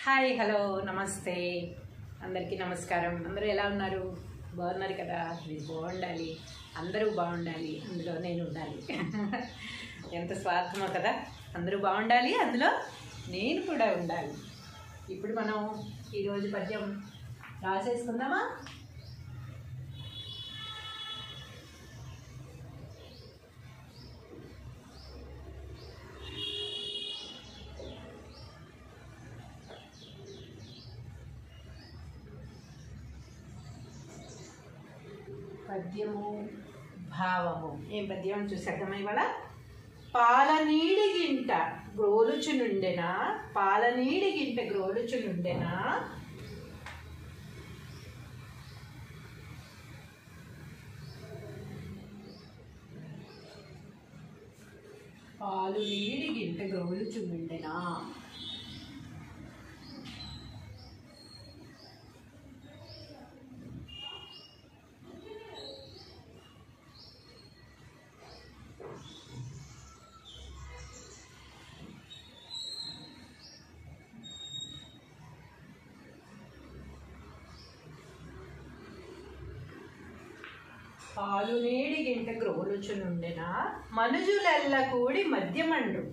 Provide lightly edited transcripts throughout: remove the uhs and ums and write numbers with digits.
Hi hello నమస్తే అందరికీ నమస్కారం. అందరూ ఎలా ఉన్నారు? బాగున్నారు కదా? మీరు బాగుండాలి, అందరూ బాగుండాలి, అందులో నేను ఉండాలి. ఎంత స్వార్థమో కదా, అందరూ బాగుండాలి, అందులో నేను కూడా ఉండాలి. ఇప్పుడు మనం ఈరోజు పద్యం రాసేసుకుందామా? పద్యము భావము. ఏం పద్యం చూసేద్దామా ఇవాళ? పాలనీడి గింట గ్రోలుచునుండెనా, పాలనీడి గింట గ్రోలుచునుండెనా, పాలు నీడి గింట గ్రోలుచునుండెనా. పాలు నీడి గింట గ్రోలుచునుండెనా, మనుజులెల్ల కూడి మద్యమండ్రు.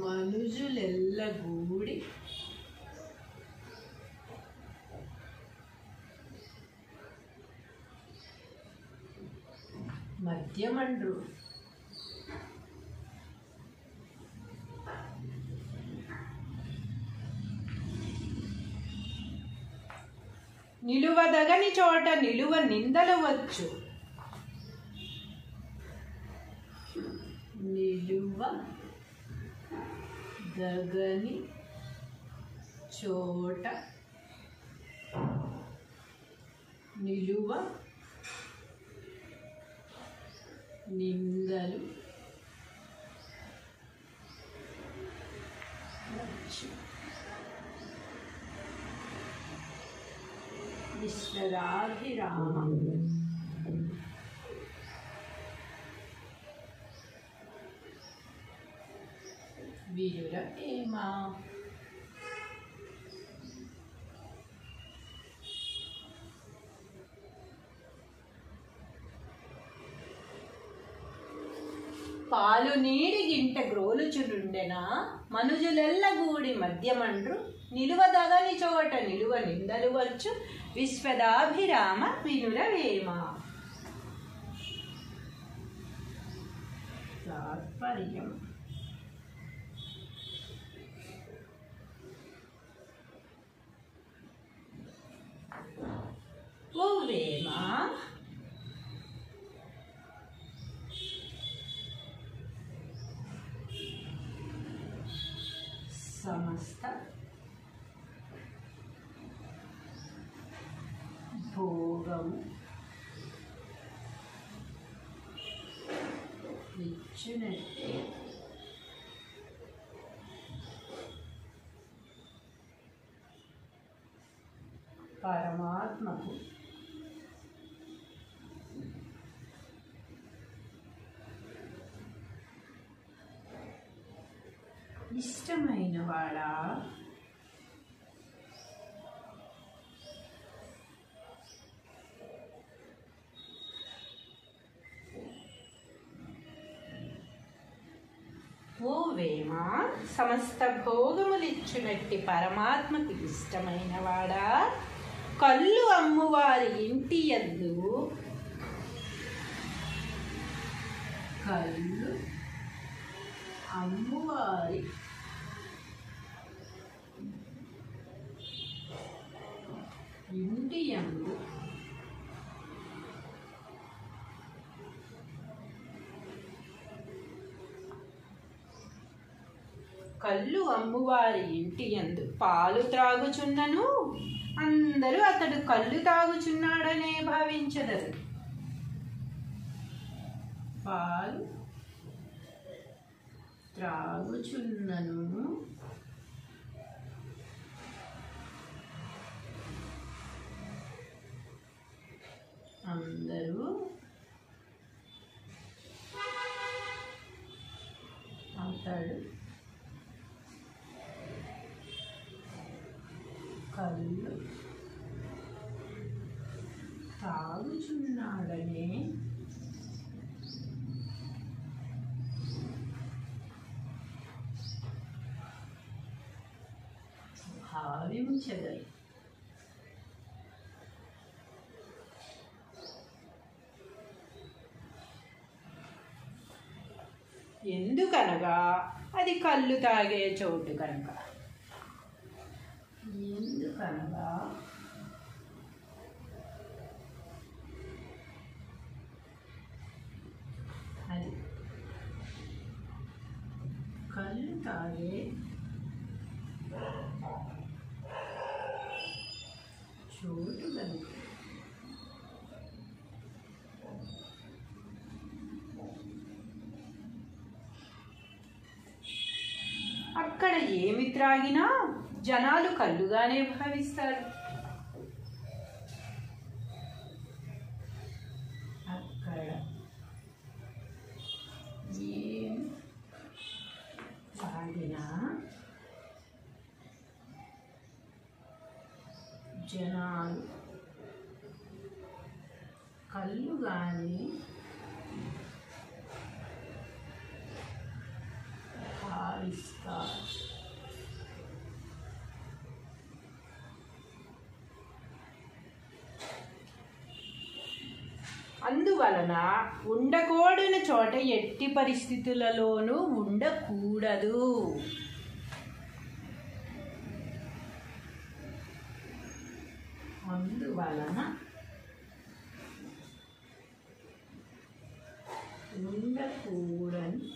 మనుజులెల్ల గూడి మద్యమండ్రు. నిలువదగని చోట నిలువ నిందలు వచ్చు. నిలువ దగని చోట నిలువ నిందలు వచ్చు. విశ్వదాభిరామ వీరుల ప్రేమ. పాలు నీడి గింట గ్రోలుచునుండెనా, మనుజులెల్ల గూడి మద్యమండ్రు. నిలువదగని చోట నిలువ నిందలు వచ్చు. విశ్వదాభిరామ వినుల వేమ. తాత్పర్యం. ఓ వేమ, సమస్త భోగము ఇచ్చినట్టే పరమాత్మకు ఇష్టమైన వాడా, ఓ వేమ, సమస్త భోగములిచ్చునట్టి పరమాత్మకు ఇష్టమైన వాడా, కళ్ళు అమ్మువారి ఇంటి యందు, కళ్ళు అమ్మువారి ఇంటి యందు కళ్ళు అమ్మువారి ఇంటి యందు పాలు త్రాగుచున్నను అందరూ అతడు కళ్ళు తాగుచున్నాడనే భావించదరు. పాలు త్రాగుచున్నను అందరూ అతడు కళ్ళు తాగుచున్నాడనే భావించగలరు. ఎందుకనగా అది కళ్ళు తాగే చోటు కనుక. ఎందుకనగా అది కళ్ళు తాగే చోటు కనుక. అక్కడ ఏమి త్రాగినా జనాలు కళ్ళుగానే భావిస్తారు. అక్కడ ఏమి త్రాగినా జనాలు కళ్ళుగానే భావిస్తారు. అందువలన ఉండకూడని చోట ఎట్టి పరిస్థితులలోనూ ఉండకూడదు. అందువలన ఉండకూడని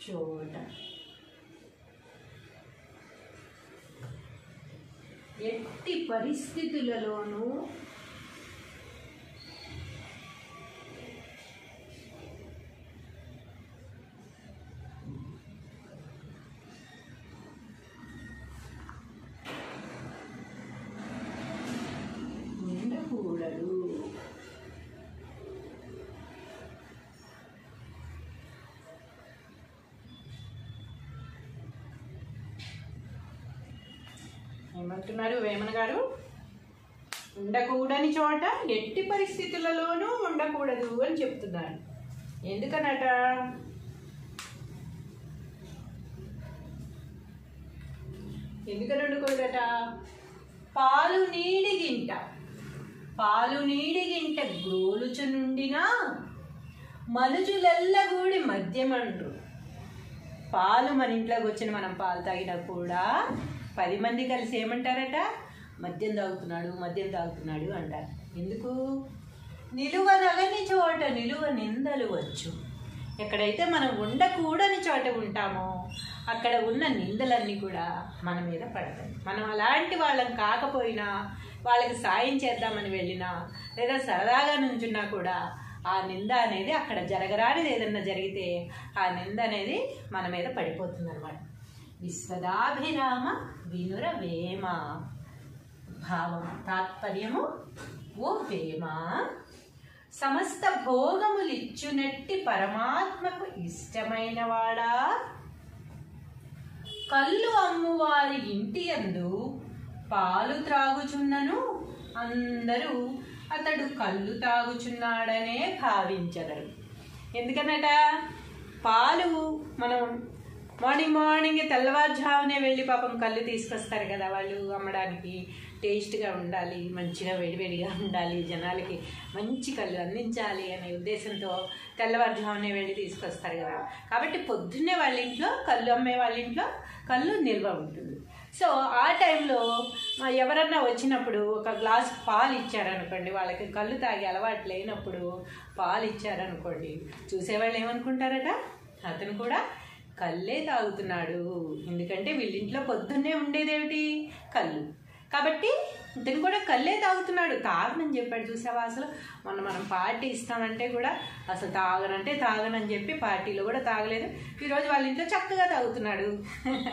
చోట ఎట్టి పరిస్థితులలోనూ ఉండకూడదు. ఏమంటున్నారు వేమన గారు? ఉండకూడని చోట ఎట్టి పరిస్థితులలోనూ ఉండకూడదు అని చెప్తున్నారు. ఎందుకనట? ఎందుకని ఉండకూడదట? పాలు నీడి గింట గ్రోలుచు నుండినా మనుజులెల్లగూడి మద్యమండ్రు. పాలు మన ఇంట్లోకి వచ్చిన మనం పాలు తాగినా కూడా 10 మంది కలిసి ఏమంటారట? మద్యం తాగుతున్నాడు అంటారు. ఎందుకు? నిలువనగని చోట నిలువ నిందలు వచ్చు. ఎక్కడైతే మనం ఉండకూడని చోట ఉంటామో అక్కడ ఉన్న నిందలన్నీ కూడా మన మీద పడతాయి. మనం అలాంటి వాళ్ళని కాకపోయినా, వాళ్ళకి సాయం చేద్దామని వెళ్ళినా, లేదా సరదాగా నుంచున్నా కూడా ఆ నింద అనేది, అక్కడ జరగరానిది ఏదన్నా జరిగితే ఆ నింద అనేది మన మీద పడిపోతుంది అన్నమాట. విశ్వదాభిరామ వినుర వేమ. భావం తాత్పర్యము: ఓ వేమ, సమస్త భోగములిచ్చునట్టి పరమాత్మకు ఇష్టమైన వాడా, కళ్ళు అమ్మువారి ఇంటి యందు పాలు త్రాగుచున్నను అందరూ అతడు కళ్ళు తాగుచున్నాడనే భావించగలరు. ఎందుకనట? పాలు మనం మార్నింగ్ తెల్లవారుజామునే వెళ్ళి పాపం కళ్ళు తీసుకొస్తారు కదా వాళ్ళు అమ్మడానికి. టేస్ట్గా ఉండాలి, మంచిగా వేడివేడిగా ఉండాలి, జనాలకి మంచి కళ్ళు అందించాలి అనే ఉద్దేశంతో తెల్లవారుజామునే వెళ్ళి తీసుకొస్తారు కదా. కాబట్టి పొద్దున్నే వాళ్ళ ఇంట్లో కళ్ళు అమ్మే వాళ్ళ ఇంట్లో కళ్ళు నిల్వ ఉంటుంది. సో ఆ టైంలో ఎవరన్నా వచ్చినప్పుడు ఒక గ్లాస్ పాలు ఇచ్చారనుకోండి, వాళ్ళకి కళ్ళు తాగే అలవాటు లేనప్పుడు పాలు ఇచ్చారనుకోండి, చూసేవాళ్ళు ఏమనుకుంటారట? అతను కూడా కళ్ళే తాగుతున్నాడు. ఎందుకంటే వీళ్ళింట్లో పొద్దున్నే ఉండేదేమిటి? కళ్ళు. కాబట్టి ఇతను కూడా కళ్ళే తాగుతున్నాడు. తాగనని చెప్పాడు. చూసావా? అసలు మనం పార్టీ ఇస్తామంటే కూడా అసలు తాగనని చెప్పి పార్టీలో కూడా తాగలేదు. ఈరోజు వాళ్ళ ఇంట్లో చక్కగా తాగుతున్నాడు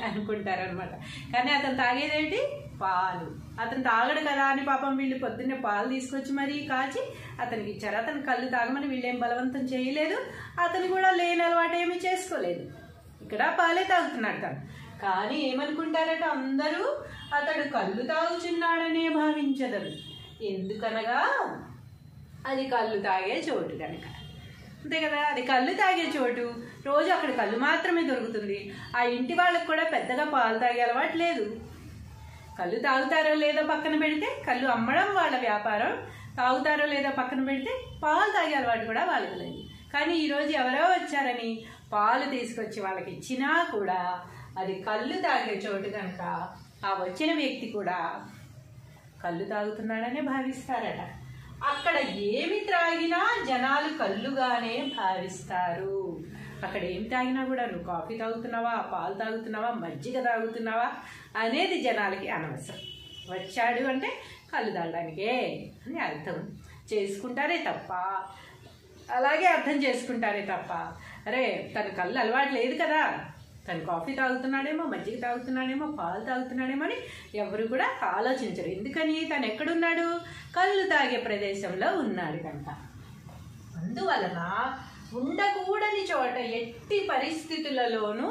అనుకుంటారు అనమాట. కానీ అతను తాగేదేంటి? పాలు. అతను తాగడు కదా అని పాపం వీళ్ళు పొద్దున్నే పాలు తీసుకొచ్చి మరీ కాచి అతనికి ఇచ్చారు. అతను కళ్ళు తాగమని వీళ్ళేం బలవంతం చేయలేదు. అతను కూడా లేని అలవాటు ఏమీ చేసుకోలేదు. ఇక్కడ పాలే తాగుతున్నాడు తను. కానీ ఏమనుకుంటారట అందరూ, అతడు కళ్ళు తాగుచున్నాడనే భావించదరు. ఎందుకనగా అది కళ్ళు తాగే చోటు కనుక. అంతే కదా, అది కళ్ళు తాగే చోటు. రోజు అక్కడ కళ్ళు మాత్రమే దొరుకుతుంది. ఆ ఇంటి వాళ్ళకి కూడా పెద్దగా పాలు తాగే అలవాటు లేదు. కళ్ళు తాగుతారో లేదో పక్కన పెడితే, కళ్ళు అమ్మడం వాళ్ళ వ్యాపారం, తాగుతారో లేదో పక్కన పెడితే పాలు తాగే అలవాటు కూడా వాళ్ళకి లేదు. కానీ ఈరోజు ఎవరో వచ్చారని పాలు తీసుకొచ్చి వాళ్ళకి ఇచ్చినా కూడా అది కళ్ళు తాగే చోటు కనుక ఆ వచ్చిన వ్యక్తి కూడా కళ్ళు తాగుతున్నాడనే భావిస్తారట. అక్కడ ఏమి త్రాగినా జనాలు కళ్ళుగానే భావిస్తారు. అక్కడ ఏమి తాగినా కూడా నువ్వు కాఫీ తాగుతున్నావా, పాలు తాగుతున్నావా, మజ్జిగ తాగుతున్నావా అనేది జనాలకి అనవసరం. వచ్చాడు అంటే కళ్ళు తాగడానికే అని అర్థం చేసుకుంటారే తప్ప, అలాగే అర్థం చేసుకుంటారే తప్ప, అరే తన కళ్ళు అలవాటు లేదు కదా, తను కాఫీ తాగుతున్నాడేమో, మజ్జిగ తాగుతున్నాడేమో, పాలు తాగుతున్నాడేమో అని ఎవరు కూడా ఆలోచించరు. ఎందుకని? తను ఎక్కడున్నాడు? కళ్ళు తాగే ప్రదేశంలో ఉన్నాడు కనుక. అందువలన ఉండకూడని చోట ఎట్టి పరిస్థితులలోనూ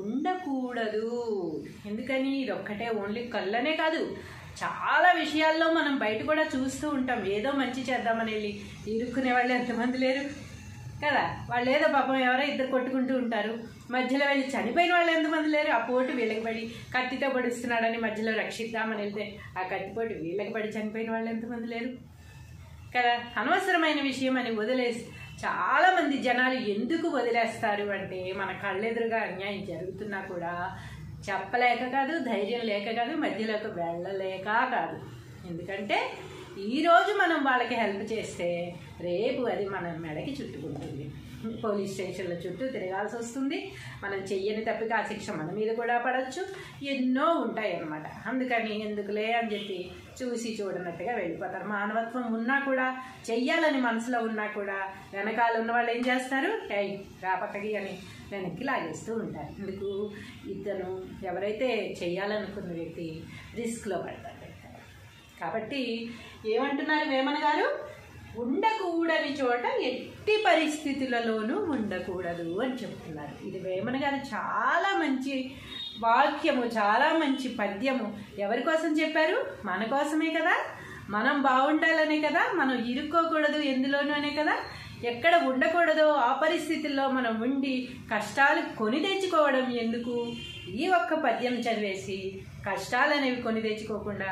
ఉండకూడదు. ఎందుకని? ఇదొక్కటే ఓన్లీ కళ్ళనే కాదు, చాలా విషయాల్లో మనం బయట కూడా చూస్తూ ఉంటాం. ఏదో మంచి చేద్దామని వెళ్ళి ఇరుక్కునే వాళ్ళు ఎంతమంది లేరు కదా. వాళ్ళు ఏదో పాపం ఎవరో ఇద్దరు కొట్టుకుంటూ ఉంటారు, మధ్యలో వెళ్ళి చనిపోయిన వాళ్ళు ఎంతమంది లేరు. ఆ పోటు వీళ్ళకి పడి కత్తితో పొడుస్తున్నాడని మధ్యలో రక్షిద్దామని వెళ్తే ఆ కత్తిపోటు వీళ్ళకి పడి చనిపోయిన వాళ్ళు ఎంతమంది లేరు కదా. అనవసరమైన విషయం అని వదిలేసి చాలామంది జనాలు ఎందుకు వదిలేస్తారు అంటే, మన కళ్ళెదురుగా అన్యాయం జరుగుతున్నా కూడా చెప్పలేక కాదు, ధైర్యం లేక కాదు, మధ్యలోకి వెళ్ళలేక కాదు. ఎందుకంటే ఈరోజు మనం వాళ్ళకి హెల్ప్ చేస్తే రేపు అది మన మెడకి చుట్టుకుంటుంది. పోలీస్ స్టేషన్ల చుట్టూ తిరగాల్సి వస్తుంది. మనం చెయ్యని తప్పిక ఆ శిక్ష మన మీద కూడా పడవచ్చు. ఎన్నో ఉంటాయి అన్నమాట. అందుకని ఎందుకులే అని చెప్పి చూసి చూడనట్టుగా వెళ్ళిపోతారు. మానవత్వం ఉన్నా కూడా, చెయ్యాలని మనసులో ఉన్నా కూడా వెనకాల ఉన్న వాళ్ళు ఏం చేస్తారు? రాపక్కకి అని వెనక్కి లాగేస్తూ ఉంటారు. ఎందుకు? ఇతను ఎవరైతే చెయ్యాలనుకున్న వ్యక్తి రిస్క్లో పడతారు. కాబట్టి ఏమంటున్నారు వేమన గారు? ఉండకూడని చోట ఎట్టి పరిస్థితులలోనూ ఉండకూడదు అని చెప్తున్నారు. ఇది వేమన గారు చాలా మంచి వాక్యము, చాలా మంచి పద్యము. ఎవరి కోసం చెప్పారు? మన కోసమే కదా. మనం బాగుండాలనే కదా, మనం ఇరుక్కోకూడదు ఎందులోనూ అనే కదా. ఎక్కడ ఉండకూడదో ఆ పరిస్థితుల్లో మనం ఉండి కష్టాలు కొని తెచ్చుకోవడం ఎందుకు? ఈ ఒక్క పద్యం చదివేసి కష్టాలు అనేవి కొని తెచ్చుకోకుండా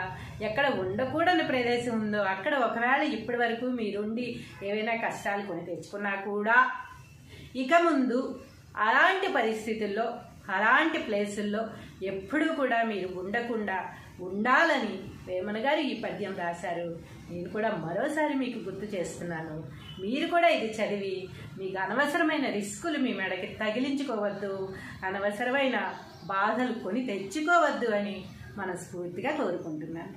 ఎక్కడ ఉండకూడని ప్రదేశం ఉందో అక్కడ ఒకవేళ ఇప్పటి వరకు మీరుండి ఏవైనా కష్టాలు కొని తెచ్చుకున్నా కూడా ఇక ముందు అలాంటి పరిస్థితుల్లో, అలాంటి ప్లేసుల్లో ఎప్పుడూ కూడా మీరు ఉండకుండా ఉండాలని వేమన గారు ఈ పద్యం రాశారు. నేను కూడా మరోసారి మీకు గుర్తు చేస్తున్నాను. మీరు కూడా ఇది చదివి మీకు అనవసరమైన రిస్కులు మీ మెడకి తగిలించుకోవద్దు, అనవసరమైన బాధలు కొని తెచ్చుకోవద్దు అని మనస్ఫూర్తిగా కోరుకుంటున్నాను.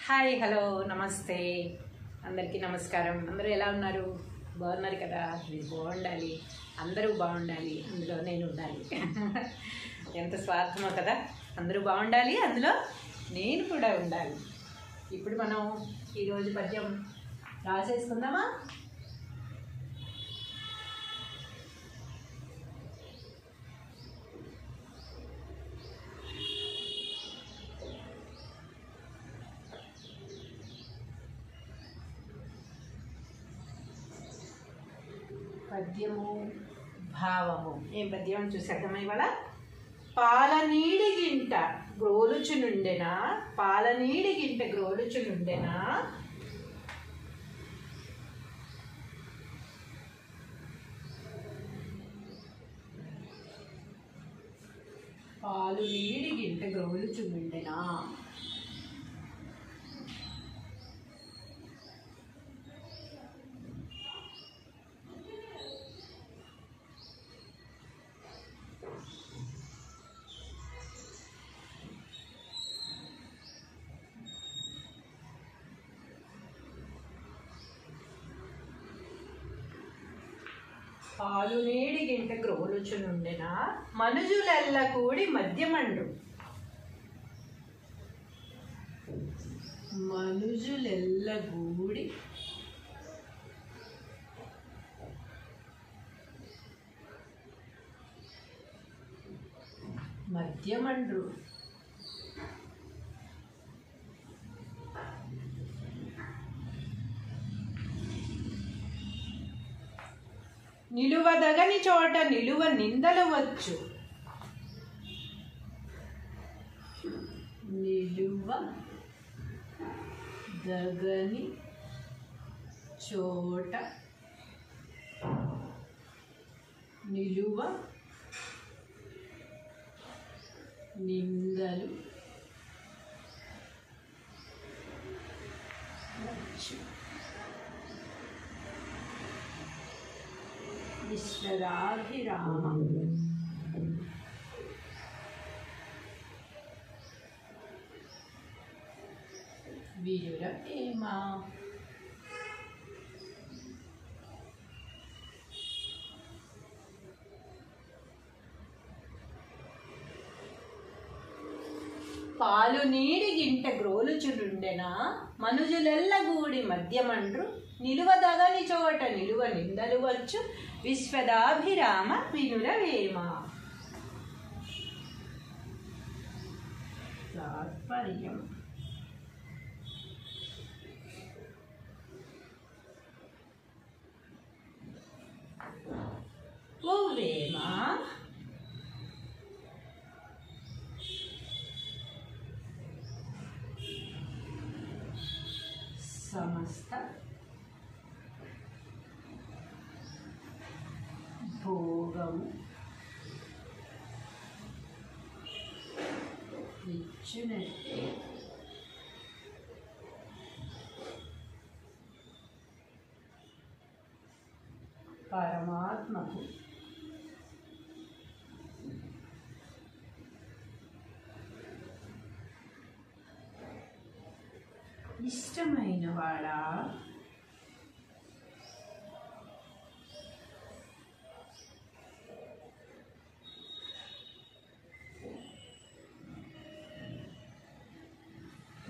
హాయ్, హలో, నమస్తే, అందరికీ నమస్కారం. అందరూ ఎలా ఉన్నారు? బాగున్నారు కదా? మీరు బాగుండాలి, అందరూ బాగుండాలి, అందులో నేను ఉండాలి. ఎంత స్వార్థమో కదా. అందరూ బాగుండాలి, అందులో నేను కూడా ఉండాలి. ఇప్పుడు మనం ఈరోజు పద్యం రాసేసుకుందామా? పద్యము భావము. ఏం పద్యం చూసేద్దామా ఇవాళ? పాలనీడి గింట గ్రోలుచునుండెనా, పాలనీడి గింట గ్రోలుచునుండెనా, పాలు నీడి గింట గ్రోలుచునుండెనా. పాలు నీడి గింట గ్రోలుచునుండెనా, మనుజులెల్ల కూడి మద్యమండు. మనుజులెల్ల కూడి మధ్యమండ్రు నిలువదగని చోట నిలువ నిందలు వచ్చు. నిలువ దగని చోట నిలువ నిందలు వచ్చు. విశ్వదాభిరామ వీరుర ప్రేమ. పాలు నీడి గింట గ్రోలుచునుండెనా మనుజులెల్లగూడి మధ్యమండ్రు నిలువదగని చోట నిలువ నిందలు వచ్చు. విశ్వదాభిరామ వినురవేమ. తాత్పర్యం ఓ వేమ సమస్త భోగము ఇచ్చినట్టే పరమాత్మకు ఇష్టమైన వాడా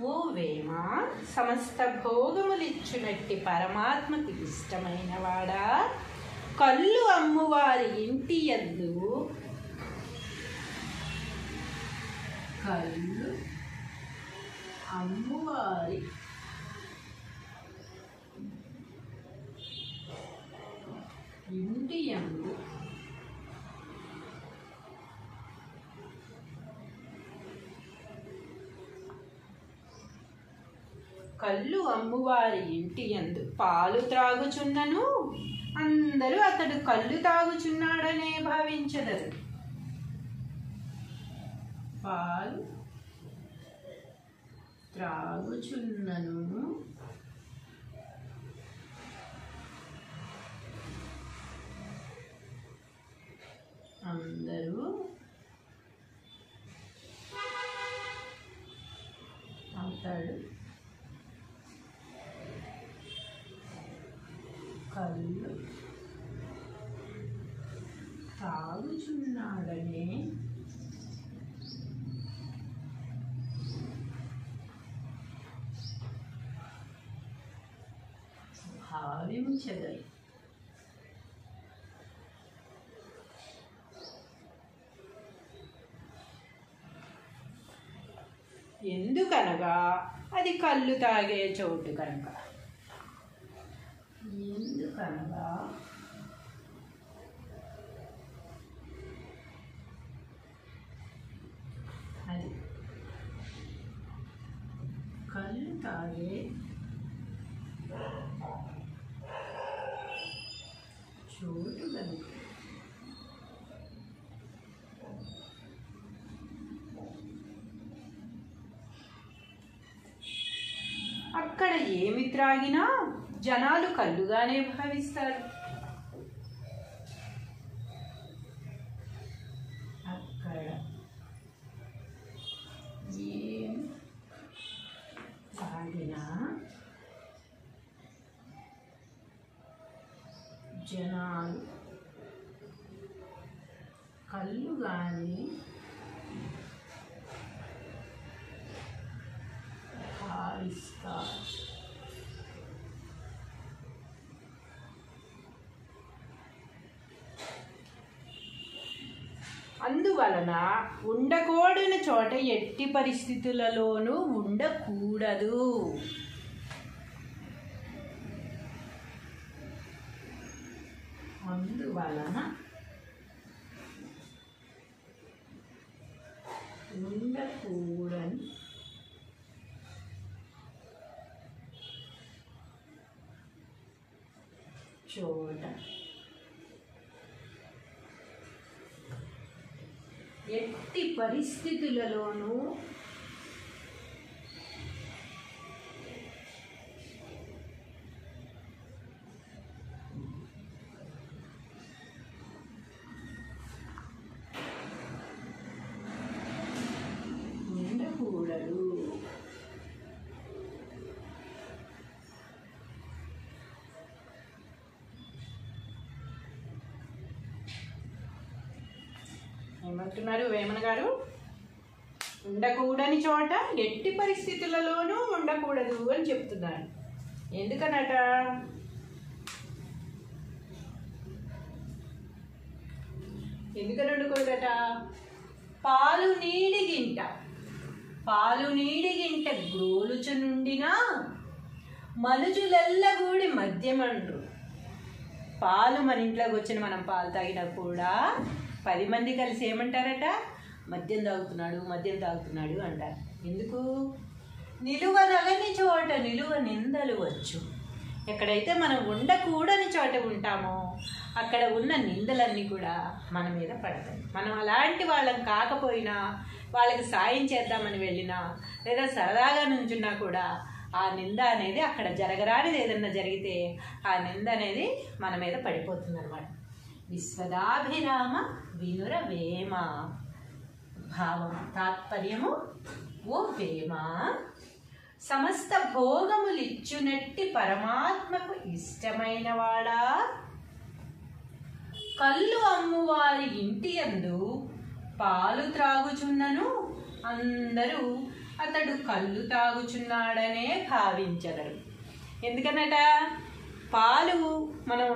ఓ వేమ సమస్త భోగములిచ్చునట్టి పరమాత్మకు ఇష్టమైన వాడా కళ్ళు అమ్మువారి ఇంటి యందు కళ్ళు అమ్మువారి ఇంటి యందు కళ్ళు అమ్మువారి ఇంటి యందు పాలు త్రాగుచున్నను అందరూ అతడు కళ్ళు తాగుచున్నాడనే భావించదరు. పాలు త్రాగుచున్నను అందరూ అతడు కళ్ళు తాగుచున్నాడనే భావించదరు. ఎందుకనగా అది కళ్ళు తాగే చోటు కనుక. ఎందుకనగా అది కళ్ళు తాగే చోటు కనుక. అక్కడ ఏమి త్రాగినా జనాలు కళ్ళుగానే భావిస్తారు. అక్కడ ఏమి త్రాగినా జనాలు కళ్ళుగానే భావిస్తారు. అందువలన ఉండకూడని చోట ఎట్టి పరిస్థితులలోనూ ఉండకూడదు. అందువలన ఉండకూడని చోట ఎట్టి పరిస్థితులలోనూ ఉండకూడదు. ఏమంటున్నారు వేమన గారు? ఉండకూడని చోట ఎట్టి పరిస్థితులలోనూ ఉండకూడదు అని చెప్తున్నారు. ఎందుకనట? ఎందుకని ఉండకూడదట? పాలు నీడిగింట గ్రోలుచునుండినా మనుజులెల్లగూడి మద్యమండ్రు. పాలు మన ఇంట్లోకి వచ్చిన మనం పాలు తాగినా కూడా 10 మంది కలిసి ఏమంటారట? మద్యం తాగుతున్నాడు అంటారు. ఎందుకు? నిలువనగని చోట నిలువ నిందలు వచ్చు. ఎక్కడైతే మనం ఉండకూడని చోట ఉంటామో అక్కడ ఉన్న నిందలన్నీ కూడా మన మీద పడతాయి. మనం అలాంటి వాళ్ళని కాకపోయినా, వాళ్ళకి సాయం చేద్దామని వెళ్ళినా, లేదా సరదాగా నుంచున్నా కూడా ఆ నింద అనేది, అక్కడ జరగరానిది ఏదన్నా జరిగితే ఆ నింద అనేది మన మీద పడిపోతుంది అన్నమాట. విశ్వదాభిరామ వినుర వేమ. భావం, తాత్పర్యము: ఓ వేమ, సమస్త భోగములిచ్చునట్టి పరమాత్మకు ఇష్టమైన వాడా, కళ్ళు అమ్మువారి ఇంటి యందు పాలు త్రాగుచున్నను అందరూ అతడు కళ్ళు తాగుచున్నాడనే భావించగలరు. ఎందుకనట? పాలు మనం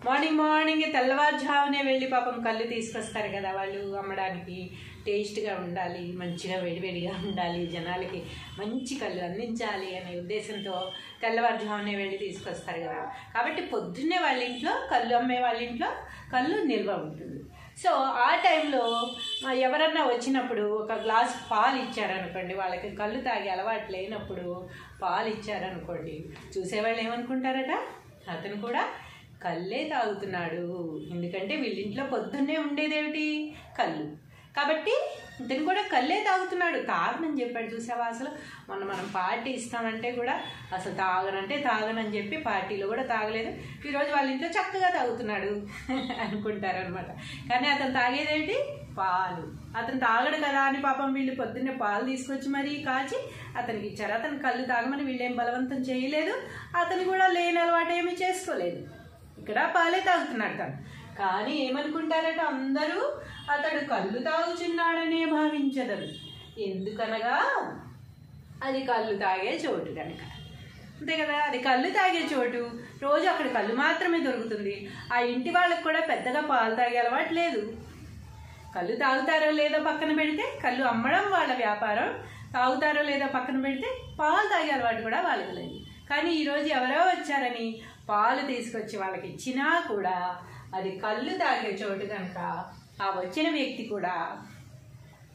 మార్నింగ్ తెల్లవారుజామునే వెళ్ళి పాపం కళ్ళు తీసుకొస్తారు కదా వాళ్ళు అమ్మడానికి. టేస్ట్గా ఉండాలి, మంచిగా వేడివేడిగా ఉండాలి, జనాలకి మంచి కళ్ళు అందించాలి అనే ఉద్దేశంతో తెల్లవారుజామునే వెళ్ళి తీసుకొస్తారు కదా. కాబట్టి పొద్దున్నే వాళ్ళ ఇంట్లో, కళ్ళు అమ్మే వాళ్ళ ఇంట్లో కళ్ళు నిల్వ ఉంటుంది. సో ఆ టైంలో ఎవరన్నా వచ్చినప్పుడు ఒక గ్లాస్ పాలు ఇచ్చారనుకోండి, వాళ్ళకి కళ్ళు తాగే అలవాటు లేనప్పుడు పాలు ఇచ్చారనుకోండి, చూసేవాళ్ళు ఏమనుకుంటారట? అతను కూడా కళ్ళే తాగుతున్నాడు. ఎందుకంటే వీళ్ళింట్లో పొద్దున్నే ఉండేదేమిటి? కళ్ళు. కాబట్టి ఇతను కూడా కళ్ళే తాగుతున్నాడు. తాగనని చెప్పాడు. చూసావా? అసలు మనం పార్టీ ఇస్తామంటే కూడా అసలు తాగనని చెప్పి పార్టీలో కూడా తాగలేదు. ఈరోజు వాళ్ళ ఇంట్లో చక్కగా తాగుతున్నాడు అనుకుంటారు అనమాట. కానీ అతను తాగేదేంటి? పాలు. అతను తాగడు కదా అని పాపం వీళ్ళు పొద్దున్నే పాలు తీసుకొచ్చి మరీ కాచి అతనికి ఇచ్చారు. అతను కళ్ళు తాగమని వీళ్ళేం బలవంతం చేయలేదు. అతను కూడా లేని అలవాటు ఏమీ చేసుకోలేదు. ఇక్కడ పాలే తాగుతున్నాడు తను. కానీ ఏమనుకుంటారట అందరూ? అతడు కళ్ళు తాగుచున్నాడనే భావించదరు. ఎందుకనగా అది కళ్ళు తాగే చోటు కనుక. అంతే కదా? అది కళ్ళు తాగే చోటు. రోజు అక్కడ కళ్ళు మాత్రమే దొరుకుతుంది. ఆ ఇంటి వాళ్ళకి కూడా పెద్దగా పాలు తాగే అలవాటు లేదు. కళ్ళు తాగుతారో లేదో పక్కన పెడితే, కళ్ళు అమ్మడం వాళ్ళ వ్యాపారం, తాగుతారో లేదో పక్కన పెడితే పాలు తాగే అలవాటు కూడా వాళ్ళకి లేదు. కానీ ఈరోజు ఎవరో వచ్చారని పాలు తీసుకొచ్చి వాళ్ళకి ఇచ్చినా కూడా అది కళ్ళు తాగే చోటు కనుక ఆ వచ్చిన వ్యక్తి కూడా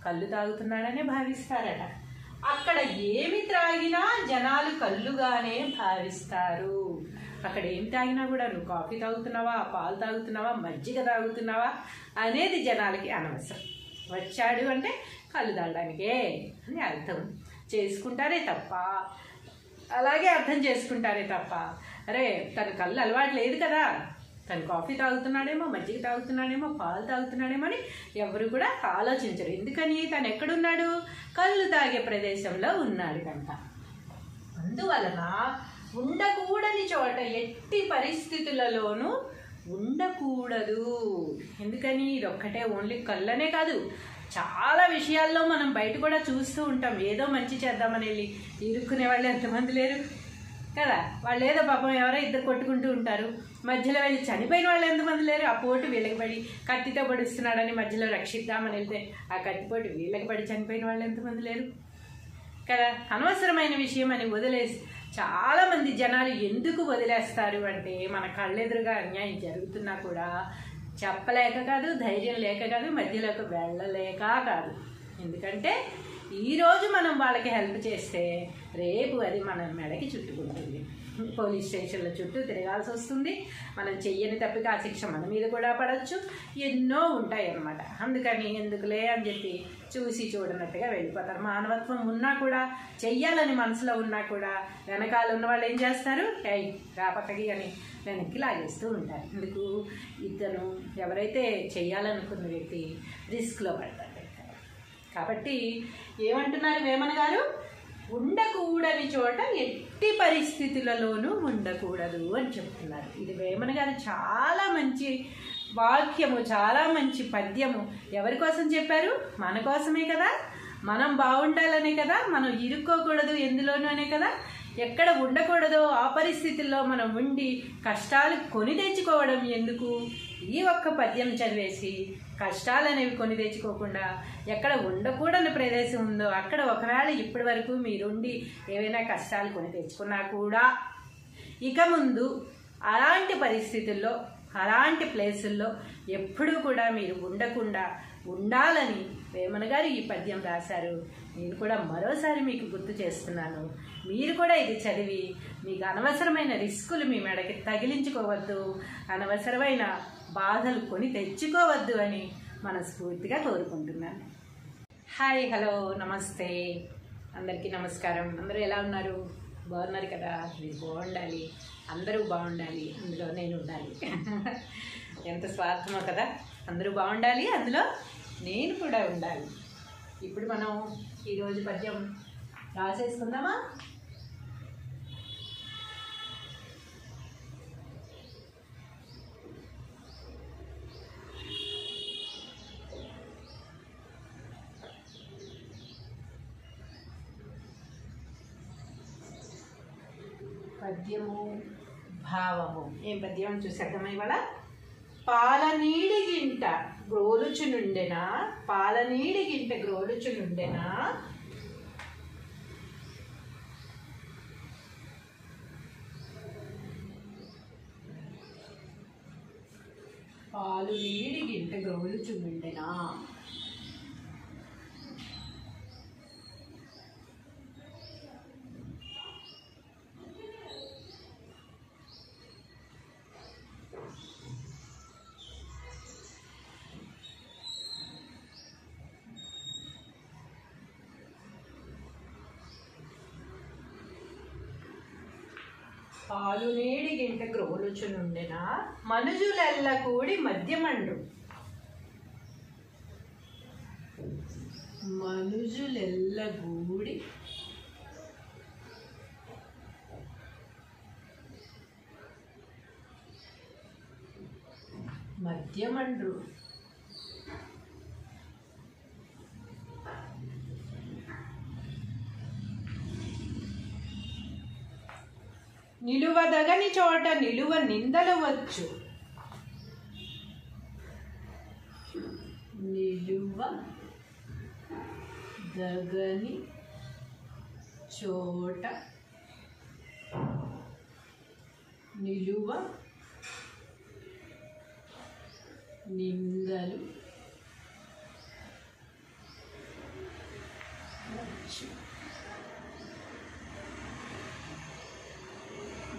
కళ్ళు తాగుతున్నాడనే భావిస్తారట. అక్కడ ఏమి త్రాగినా జనాలు కళ్ళుగానే భావిస్తారు. అక్కడ ఏం తాగినా కూడా నువ్వు కాఫీ తాగుతున్నావా, పాలు తాగుతున్నావా, మజ్జిగ తాగుతున్నావా అనేది జనాలకి అనవసరం. వచ్చాడు అంటే కళ్ళు తాగడానికే అని అర్థం చేసుకుంటారే తప్ప, అలాగే అర్థం చేసుకుంటారే తప్ప, అరే తన కళ్ళు అలవాటు లేదు కదా, తను కాఫీ తాగుతున్నాడేమో, మజ్జిగ తాగుతున్నాడేమో, పాలు తాగుతున్నాడేమో అని ఎవరు కూడా ఆలోచించరు. ఎందుకని? తను ఎక్కడున్నాడు? కళ్ళు తాగే ప్రదేశంలో ఉన్నాడు కనుక. అందువలన ఉండకూడని చోట ఎట్టి పరిస్థితులలోనూ ఉండకూడదు. ఎందుకని? ఇదొక్కటే ఓన్లీ కళ్ళనే కాదు, చాలా విషయాల్లో మనం బయట కూడా చూస్తూ ఉంటాం. ఏదో మంచి చేద్దామని వెళ్ళి ఇరుక్కునే వాళ్ళు ఎంతమంది లేరు కదా? వాళ్ళు ఏదో పాపం ఎవరో ఇద్దరు కొట్టుకుంటూ ఉంటారు, మధ్యలో వెళ్ళి చనిపోయిన వాళ్ళు ఎంతమంది లేరు? ఆ పోటు వీళ్ళకి పడి కత్తితో పడిస్తున్నాడని మధ్యలో రక్షిద్దామని వెళ్తే ఆ కత్తిపోటు వీళ్ళకి పడి చనిపోయిన వాళ్ళు ఎంతమంది లేరు కదా? అనవసరమైన విషయం అని వదిలేసి చాలామంది జనాలు ఎందుకు వదిలేస్తారు అంటే మన కళ్ళెదురుగా అన్యాయం జరుగుతున్నా కూడా చెప్పలేక కాదు, ధైర్యం లేక కాదు, మధ్యలోకి వెళ్ళలేక కాదు. ఎందుకంటే ఈరోజు మనం వాళ్ళకి హెల్ప్ చేస్తే రేపు అది మన మెడకి చుట్టుకుంటుంది. పోలీస్ స్టేషన్ల చుట్టూ తిరగాల్సి వస్తుంది. మనం చెయ్యని తప్పిక ఆ శిక్ష మన మీద కూడా పడవచ్చు. ఎన్నో ఉంటాయి అన్నమాట. అందుకని ఎందుకులే అని చెప్పి చూసి చూడనట్టుగా వెళ్ళిపోతారు. మానవత్వం ఉన్నా కూడా, చెయ్యాలని మనసులో ఉన్నా కూడా వెనకాల ఉన్న వాళ్ళు ఏం చేస్తారు? రాపక్కకి అని వెనక్కి లాగేస్తూ ఉంటారు. ఎందుకు? ఇతను ఎవరైతే చెయ్యాలనుకున్న వ్యక్తి రిస్క్లో పడతారు. కాబట్టి ఏమంటున్నారు వేమన గారు? ఉండకూడని చోట ఎట్టి పరిస్థితులలోనూ ఉండకూడదు అని చెప్తున్నారు. ఇది వేమన గారు చాలా మంచి వాక్యము, చాలా మంచి పద్యము. ఎవరి కోసం చెప్పారు? మన కోసమే కదా. మనం బాగుండాలనే కదా. మనం ఇరుక్కోకూడదు ఎందులోనూ అనే కదా. ఎక్కడ ఉండకూడదో ఆ పరిస్థితుల్లో మనం ఉండి కష్టాలు కొని తెచ్చుకోవడం ఎందుకు? ఈ ఒక్క పద్యం చదివేసి కష్టాలు అనేవి కొని తెచ్చుకోకుండా ఎక్కడ ఉండకూడని ప్రదేశం ఉందో అక్కడ ఒకవేళ ఇప్పటి వరకు మీరుండి ఏవైనా కష్టాలు కొని తెచ్చుకున్నా కూడా ఇక ముందు అలాంటి పరిస్థితుల్లో, అలాంటి ప్లేసుల్లో ఎప్పుడూ కూడా మీరు ఉండకుండా ఉండాలని వేమన గారు ఈ పద్యం రాశారు. నేను కూడా మరోసారి మీకు గుర్తు చేస్తున్నాను. మీరు కూడా ఇది చదివి మీకు అనవసరమైన రిస్కులు మీ మెడకి తగిలించుకోవద్దు, అనవసరమైన బాధలు కొని తెచ్చుకోవద్దు అని మనస్ఫూర్తిగా కోరుకుంటున్నాను. హాయ్, హలో, నమస్తే, అందరికీ నమస్కారం. అందరూ ఎలా ఉన్నారు? బాగున్నారు కదా? మీరు బాగుండాలి, అందరూ బాగుండాలి, అందులో నేను ఉండాలి. ఎంత స్వార్థమో కదా. అందరూ బాగుండాలి, అందులో నేను కూడా ఉండాలి. ఇప్పుడు మనం ఈరోజు పద్యం రాసేసుకుందామా? పద్యము భావము. ఏం పద్యం చూసేద్దామా ఇవాళ? పాలనీడి గింట గ్రోలుచునుండెనా, పాలనీడి గింట గ్రోలుచునుండెనా, పాలు నీడి గింట గ్రోలుచునుండెనా. పాలు నీడి గింట గ్రోలుచునుండెనా, మనుజులెల్ల కూడి మద్యమండ్రు. మనుజులెల్ల కూడి మద్యమండ్రు. నిలువదగని చోట నిలువ నిందలు వచ్చు. నిలువదగని చోట నిలువ నిందలు వచ్చు.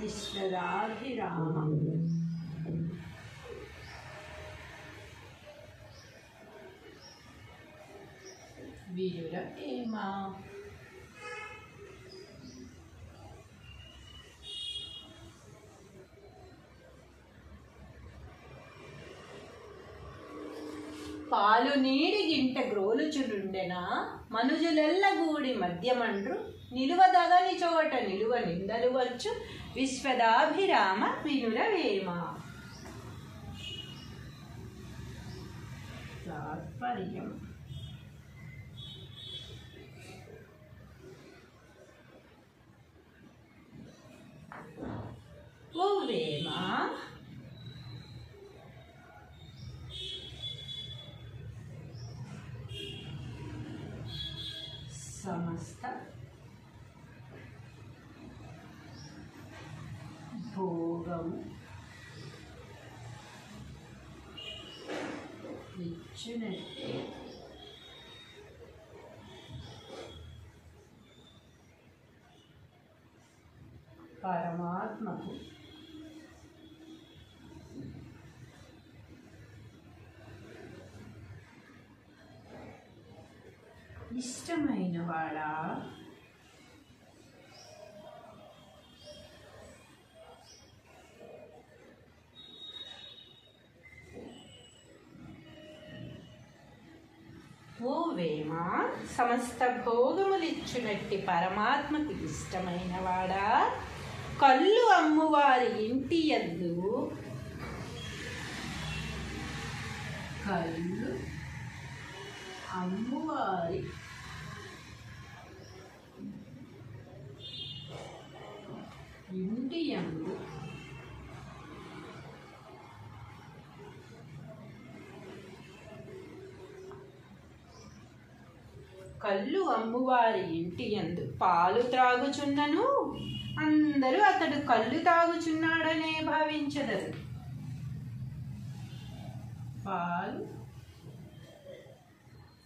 విశ్వదాభిరామ వీరుల ప్రేమ. పాలు నీడి గింట గ్రోలుచునుండెనా, మనుజులెల్లగూడి మద్యమండ్రు. నిలువదగని చోట నిలువ నిందలు వచ్చు. విశ్వదాభిరామ వినుర వేమ. తాత్పర్యం. ఓ వేమ, సమస్త భోగము ఇచ్చినట్టే పరమాత్మకు ఇష్టమైన వాడా ఓ వేమ సమస్త భోగములిచ్చునట్టి పరమాత్మకు ఇష్టమైన వాడా కళ్ళు అమ్మువారి ఇంటి యందు కళ్ళు అమ్మువారి ఇంటి యందు కళ్ళు అమ్మువారి ఇంటి యందు పాలు త్రాగుచున్నను అందరూ అతడు కళ్ళు తాగుచున్నాడనే భావించదరు. పాలు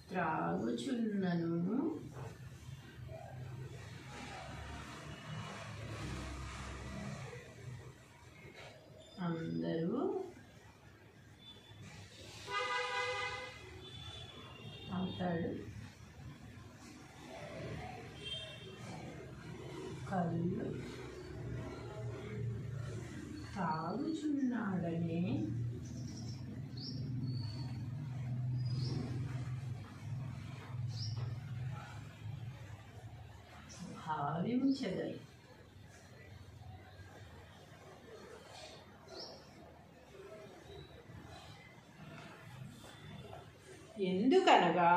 త్రాగుచున్నను అందరూ అతడు కళ్ళు తాగుచున్నాడనే భావించదరు. ఎందుకనగా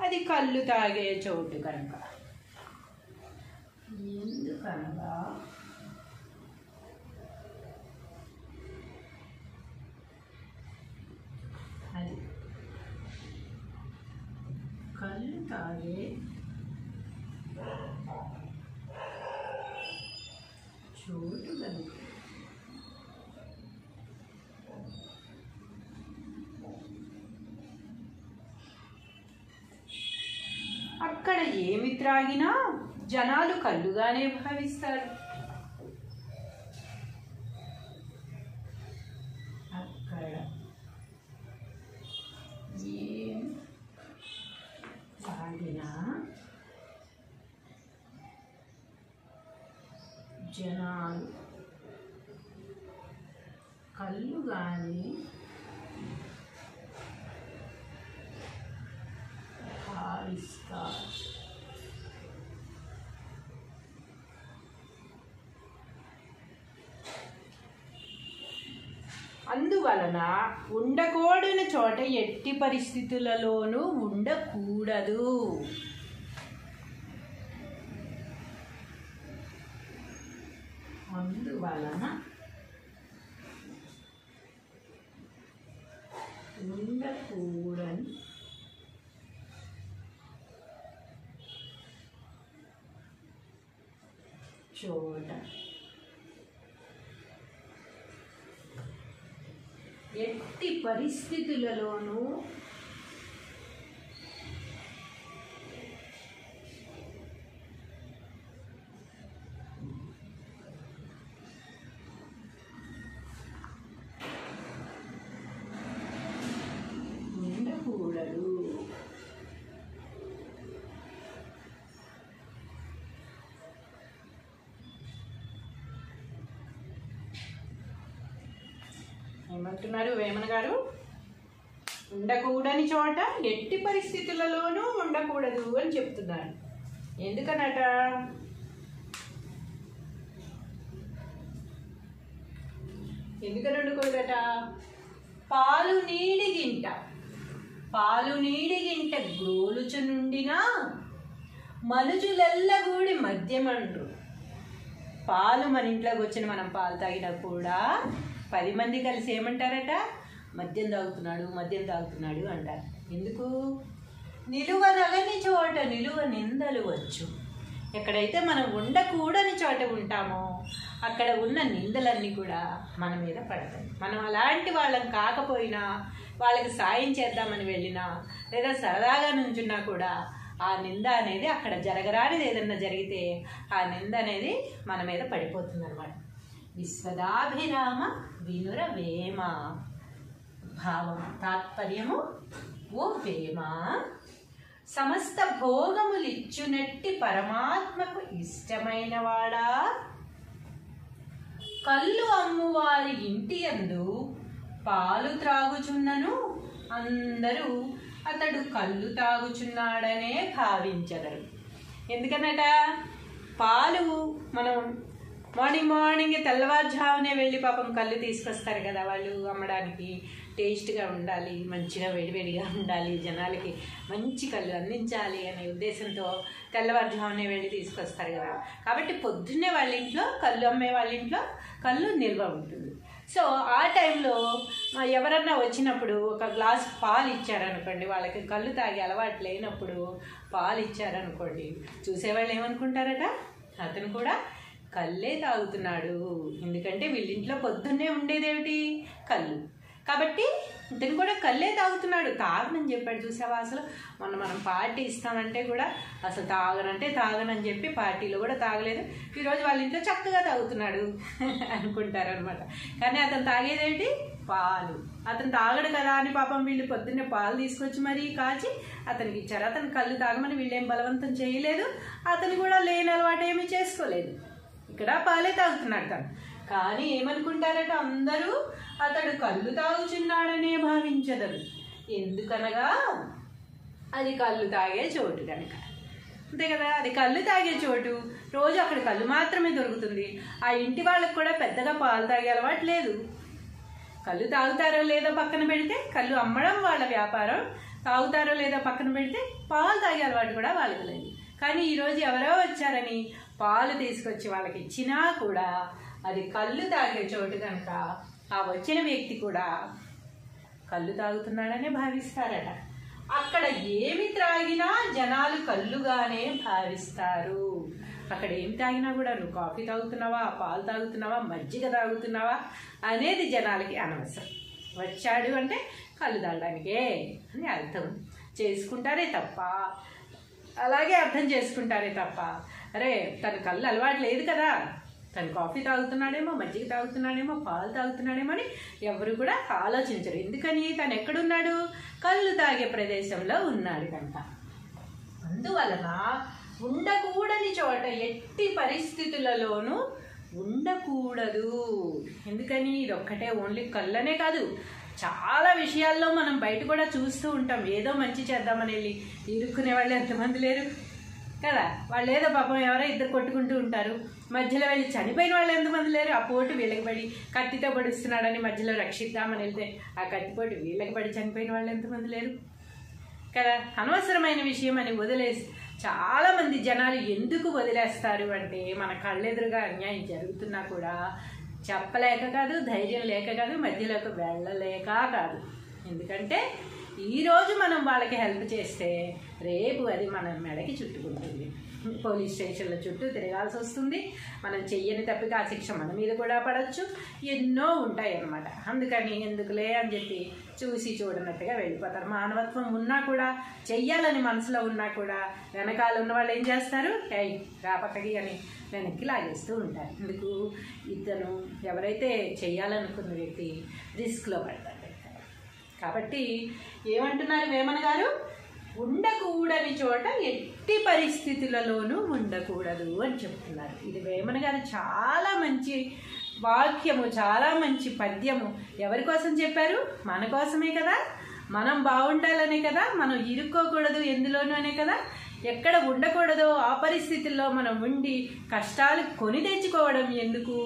అది కళ్ళు తాగే చోటు కనుక. ఎందుకనగా అది కళ్ళు తాగే చోటు కనుక. అక్కడ ఏమి త్రాగినా జనాలు కళ్ళుగానే భావిస్తారు. అక్కడ ఏమి త్రాగినా జనాలు కళ్ళుగానే భావిస్తారు. అందువలన ఉండకూడని చోట ఎట్టి పరిస్థితులలోనూ ఉండకూడదు. అందువలన ఉండకూడని చోట ఎట్టి పరిస్థితులలోనూ ఉండకూడదు. ఏమంటున్నారు వేమన గారు? ఉండకూడని చోట ఎట్టి పరిస్థితులలోనూ ఉండకూడదు అని చెప్తున్నారు. ఎందుకనట? ఎందుకని ఉండకూడదట? పాలు నీడిగింట గ్రోలుచు నుండినా మనుజులెల్లగూడి మద్యమండ్రు. పాలు మన ఇంట్లోకి వచ్చిన మనం పాలు తాగినా కూడా 10 మంది కలిసి ఏమంటారట? మద్యం తాగుతున్నాడు అంటారు. ఎందుకు? నిలువనగని చోట నిలువ నిందలు వచ్చు. ఎక్కడైతే మనం ఉండకూడని చోట ఉంటామో అక్కడ ఉన్న నిందలన్నీ కూడా మన మీద పడతాయి. మనం అలాంటి వాళ్ళని కాకపోయినా, వాళ్ళకి సాయం చేద్దామని వెళ్ళినా, లేదా సరదాగా నుంచున్నా కూడా ఆ నింద అనేది, అక్కడ జరగరానిది ఏదన్నా జరిగితే ఆ నింద అనేది మన మీద పడిపోతుంది అనమాట. విశ్వదాభిరామ వినుర వేమ. భావం, తాత్పర్యము: ఓ వేమ, సమస్త భోగములిచ్చునట్టి పరమాత్మకు ఇష్టమైన వాడా, కళ్ళు అమ్మువారి ఇంటి యందు పాలు త్రాగుచున్నను అందరూ అతడు కళ్ళు తాగుచున్నాడనే భావించదరు. ఎందుకన్నట, పాలు మనం మార్నింగ్ తెల్లవారుజామునే వెళ్ళి పాపం కళ్ళు తీసుకొస్తారు కదా వాళ్ళు అమ్మడానికి. టేస్ట్గా ఉండాలి, మంచిగా వేడివేడిగా ఉండాలి, జనాలకి మంచి కళ్ళు అందించాలి అనే ఉద్దేశంతో తెల్లవారుజామునే వెళ్ళి తీసుకొస్తారు కదా. కాబట్టి పొద్దున్నే వాళ్ళ ఇంట్లో, కళ్ళు అమ్మే వాళ్ళ ఇంట్లో కళ్ళు నిల్వ ఉంటుంది. సో ఆ టైంలో ఎవరన్నా వచ్చినప్పుడు ఒక గ్లాస్ పాలు ఇచ్చారనుకోండి, వాళ్ళకి కళ్ళు తాగే అలవాటు లేనప్పుడు పాలు ఇచ్చారనుకోండి, చూసేవాళ్ళు ఏమనుకుంటారట, అతను కూడా కళ్ళే తాగుతున్నాడు. ఎందుకంటే వీళ్ళింట్లో పొద్దున్నే ఉండేదేమిటి, కళ్ళు. కాబట్టి ఇతను కూడా కళ్ళే తాగుతున్నాడు. తాగనని చెప్పాడు. చూసావా, అసలు మనం పార్టీ ఇస్తామంటే కూడా అసలు తాగనంటే తాగనని చెప్పి పార్టీలో కూడా తాగలేదు. ఈరోజు వాళ్ళ ఇంట్లో చక్కగా తాగుతున్నాడు అనుకుంటారనమాట. కానీ అతను తాగేదేంటి, పాలు. అతను తాగడు కదా అని పాపం వీళ్ళు పొద్దున్నే పాలు తీసుకొచ్చి మరీ కాచి అతనికి ఇచ్చారు. అతను కళ్ళు తాగమని వీళ్ళేం బలవంతం చేయలేదు. అతను కూడా లేని అలవాటు ఏమీ చేసుకోలేదు. ఇక్కడ పాలే తాగుతున్నాడు తను. కానీ ఏమనుకుంటారట అందరూ, అతడు కళ్ళు తాగుచున్నాడనే భావించదరు. ఎందుకనగా అది కళ్ళు తాగే చోటు కనుక. అంతే కదా, అది కళ్ళు తాగే చోటు. రోజు అక్కడ కళ్ళు మాత్రమే దొరుకుతుంది. ఆ ఇంటి వాళ్ళకి కూడా పెద్దగా పాలు తాగే అలవాటు లేదు. కళ్ళు తాగుతారో లేదో పక్కన పెడితే, కళ్ళు అమ్మడం వాళ్ళ వ్యాపారం, తాగుతారో లేదో పక్కన పెడితే పాలు తాగే అలవాటు కూడా వాళ్ళకి లేదు. కానీ ఈరోజు ఎవరో వచ్చారని పాలు తీసుకొచ్చి వాళ్ళకి ఇచ్చినా కూడా అది కళ్ళు తాగే చోటు కనుక ఆ వచ్చిన వ్యక్తి కూడా కళ్ళు తాగుతున్నాడనే భావిస్తారట. అక్కడ ఏమి త్రాగినా జనాలు కళ్ళుగానే భావిస్తారు. అక్కడ ఏమి తాగినా కూడా నువ్వు కాఫీ తాగుతున్నావా, పాలు తాగుతున్నావా, మజ్జిగ తాగుతున్నావా అనేది జనాలకి అనవసరం. వచ్చాడు అంటే కళ్ళు తాగడానికే అని అర్థం చేసుకుంటారే తప్ప, అలాగే అర్థం చేసుకుంటారే తప్ప, అరే తన కళ్ళు అలవాటు లేదు కదా, తను కాఫీ తాగుతున్నాడేమో, మజ్జిగ తాగుతున్నాడేమో, పాలు తాగుతున్నాడేమో అని ఎవరు కూడా ఆలోచించరు. ఎందుకని, తను ఎక్కడున్నాడు, కళ్ళు తాగే ప్రదేశంలో ఉన్నాడు కనుక. అందువలన ఉండకూడని చోట ఎట్టి పరిస్థితులలోనూ ఉండకూడదు. ఎందుకని, ఇదొక్కటే ఓన్లీ కళ్ళనే కాదు, చాలా విషయాల్లో మనం బయట కూడా చూస్తూ ఉంటాం. ఏదో మంచి చేద్దామని వెళ్ళి ఇరుక్కునే వాళ్ళు ఎంతమంది లేరు కదా. వాళ్ళు ఏదో పాపం ఎవరో ఇద్దరు కొట్టుకుంటూ ఉంటారు, మధ్యలో వెళ్ళి చనిపోయిన వాళ్ళు ఎంతమంది లేరు. ఆ పోటు వీళ్ళకి పడి కత్తితో పడిస్తున్నాడని మధ్యలో రక్షిద్దామని వెళ్తే ఆ కత్తిపోటు వీళ్ళకి పడి చనిపోయిన వాళ్ళు ఎంతమంది లేరు కదా. అనవసరమైన విషయం అని వదిలేసి చాలామంది జనాలు ఎందుకు వదిలేస్తారు అంటే, మన కళ్ళెదురుగా అన్యాయం జరుగుతున్నా కూడా చెప్పలేక కాదు, ధైర్యం లేక కాదు, మధ్యలోకి వెళ్ళలేక కాదు. ఎందుకంటే ఈరోజు మనం వాళ్ళకి హెల్ప్ చేస్తే రేపు అది మన మెడకి చుట్టుకుంటుంది. పోలీస్ స్టేషన్ల చుట్టూ తిరగాల్సి వస్తుంది. మనం చెయ్యని తప్పితే ఆ శిక్ష మన మీద కూడా పడవచ్చు. ఎన్నో ఉంటాయి అన్నమాట. అందుకని ఎందుకులే అని చెప్పి చూసి చూడనట్టుగా వెళ్ళిపోతారు. మానవత్వం ఉన్నా కూడా, చెయ్యాలని మనసులో ఉన్నా కూడా వెనకాల ఉన్న వాళ్ళు ఏం చేస్తారు, రాపక్కకి అని వెనక్కి లాగేస్తూ ఉంటారు. ఎందుకు, ఇతను ఎవరైతే చెయ్యాలనుకున్న వ్యక్తి రిస్క్లో పడతాడు. కాబట్టి ఏమంటున్నారు వేమన గారు, ఉండకూడని చోట ఎట్టి పరిస్థితులలోనూ ఉండకూడదు అని చెప్తున్నారు. ఇది వేమన గారు చాలా మంచి వాక్యము, చాలా మంచి పద్యము. ఎవరి కోసం చెప్పారు, మన కోసమే కదా. మనం బాగుండాలనే కదా, మనం ఇరుక్కోకూడదు ఎందులోనూ అనే కదా. ఎక్కడ ఉండకూడదో ఆ పరిస్థితుల్లో మనం ఉండి కష్టాలు కొని తెచ్చుకోవడం ఎందుకు.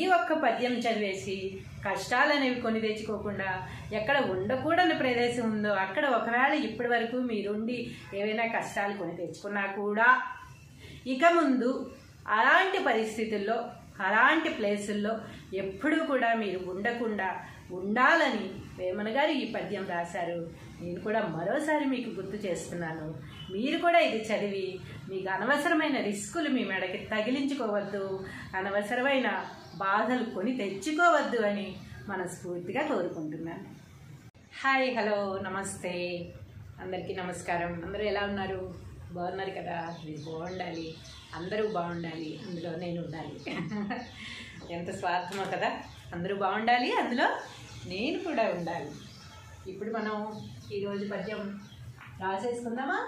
ఈ ఒక్క పద్యం చదివేసి కష్టాలు అనేవి కొని తెచ్చుకోకుండా ఎక్కడ ఉండకూడని ప్రదేశం ఉందో అక్కడ ఒకవేళ ఇప్పటి వరకు మీరుండి ఏవైనా కష్టాలు కొని తెచ్చుకున్నా కూడా ఇక ముందు అలాంటి పరిస్థితుల్లో, అలాంటి ప్లేసుల్లో ఎప్పుడూ కూడా మీరు ఉండకుండా ఉండాలని వేమన గారు ఈ పద్యం రాశారు. నేను కూడా మరోసారి మీకు గుర్తు చేస్తున్నాను. మీరు కూడా ఇది చదివి మీకు అనవసరమైన రిస్కులు మీ మెడకి తగిలించుకోవద్దు, అనవసరమైన బాధలు కొని తెచ్చుకోవద్దు అని మనస్ఫూర్తిగా కోరుకుంటున్నాను. హాయ్, హలో, నమస్తే, అందరికీ నమస్కారం. అందరూ ఎలా ఉన్నారు? బాగున్నారు కదా? మీరు బాగుండాలి, అందరూ బాగుండాలి, అందులో నేను ఉండాలి. ఎంత స్వార్థమో కదా! అందరూ బాగుండాలి, అందులో నేను కూడా ఉండాలి. ఇప్పుడు మనం ఈరోజు పద్యం రాసేసుకుందామా?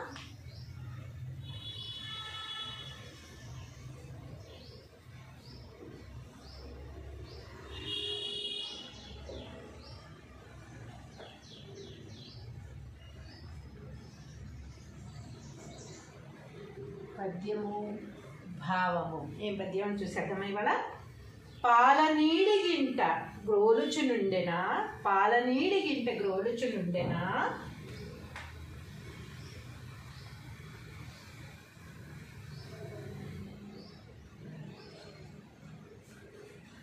పద్యము భావము. ఏం పద్యం చూసేద్దామా ఇవాళ? పాలనీడి గింట గ్రోలుచునుండెనా, పాలనీడి గింట గ్రోలుచునుండెనా,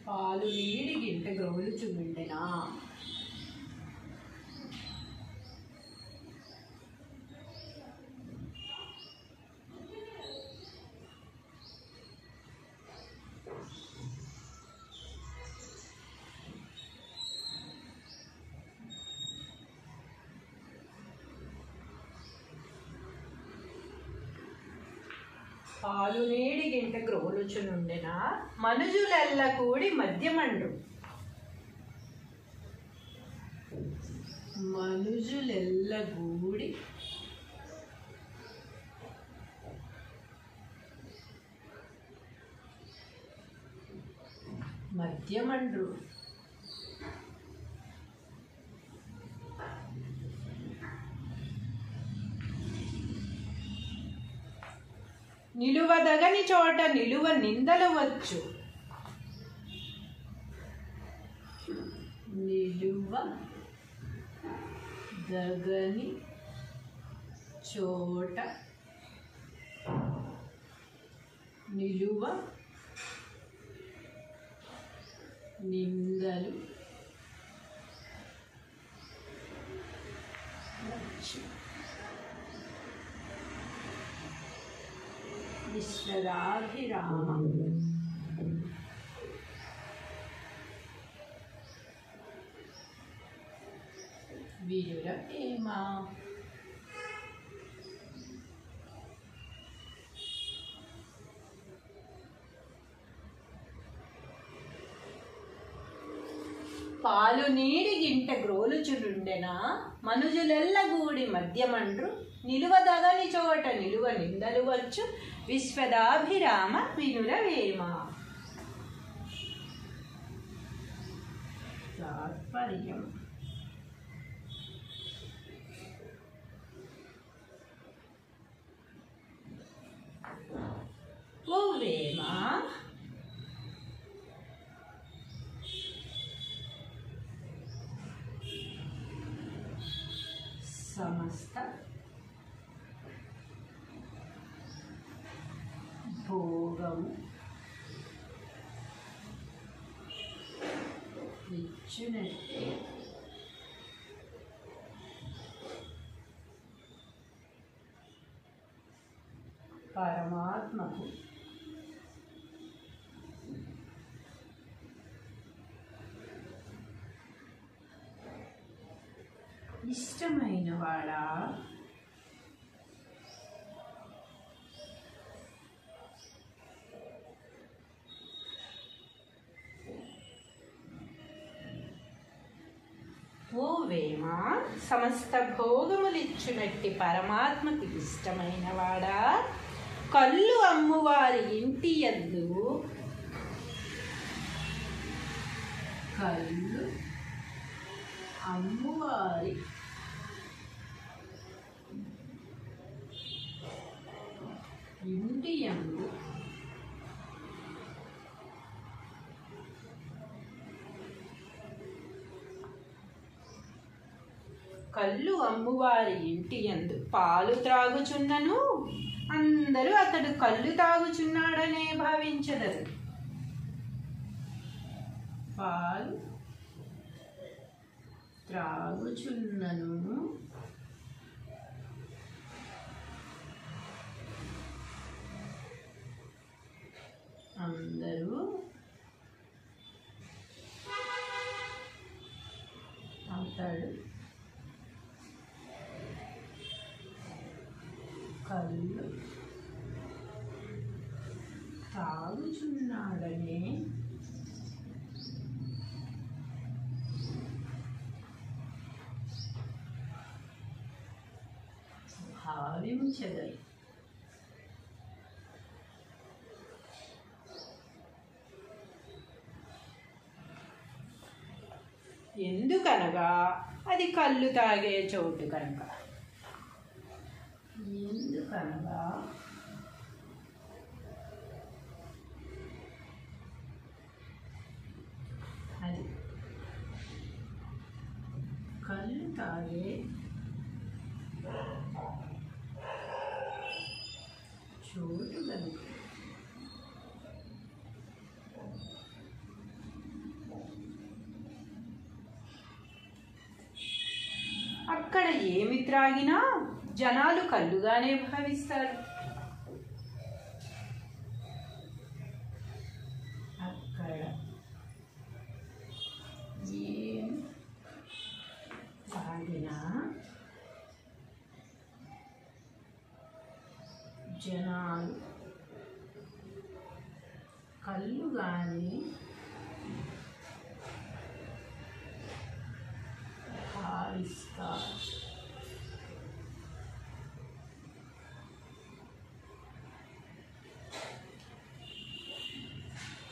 పాలు నీడి గింట గ్రోలుచునుండెనా. పాలు నీడి గింట గ్రోలుచునుండెనా, మనుజులెల్ల కూడి మద్యమండ్రు. మనుజులెల్ల కూడి మద్యమండ్రు. నిలువదగని చోట నిలువ నిందలు వచ్చు. నిలువ దగని చోట నిలువ నిందలు వచ్చు. విశ్వదాభిరామ వీరుర ప్రేమ. పాలు నీడి గింట గ్రోలుచునుండెనా, మనుజులెల్లగూడి మద్యమండ్రు. నిలువదగని చోట నిలువ నిందలు వచ్చు. విశ్వదాభిరామ వినురవేమ. తాత్పర్యం. ఓ వేమ, సమస్త భోగము ఇచ్చినట్టే పరమాత్మకు ఇష్టమైన వాడా, ఓ వేమ, సమస్త భోగములిచ్చునట్టి పరమాత్మకు ఇష్టమైన వాడా, కళ్ళు అమ్మువారి ఇంటి యందు, కళ్ళు అమ్మువారి ఇంటి యందు కళ్ళు అమ్మువారి ఇంటి యందు పాలు త్రాగుచున్నను అందరూ అతడు కళ్ళు తాగుచున్నాడనే భావించెదరు. పాలు త్రాగుచున్నను అందరూ అతడు కళ్ళు తాగుచున్నాడనే భావించెదరు. ఎందుకనగా అది కళ్ళు తాగే చోటు కనుక. ఎందుకనగా అది కళ్ళు తాగే చోటు కనుక. అక్కడ ఏమి త్రాగినా జనాలు కళ్ళుగానే భావిస్తారు. అక్కడ ఏమి త్రాగినా జనాలు కళ్ళుగానే భావిస్తారు.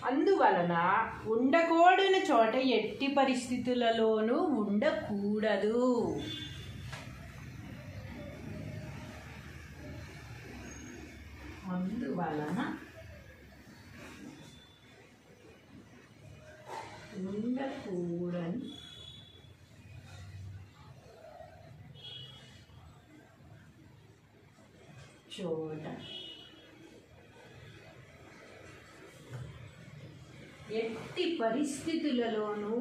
అందువలన ఉండకూడని చోట ఎట్టి పరిస్థితులలోనూ ఉండకూడదు. అందువలన ఉండకూడని చోట ఎట్టి పరిస్థితులలోనూ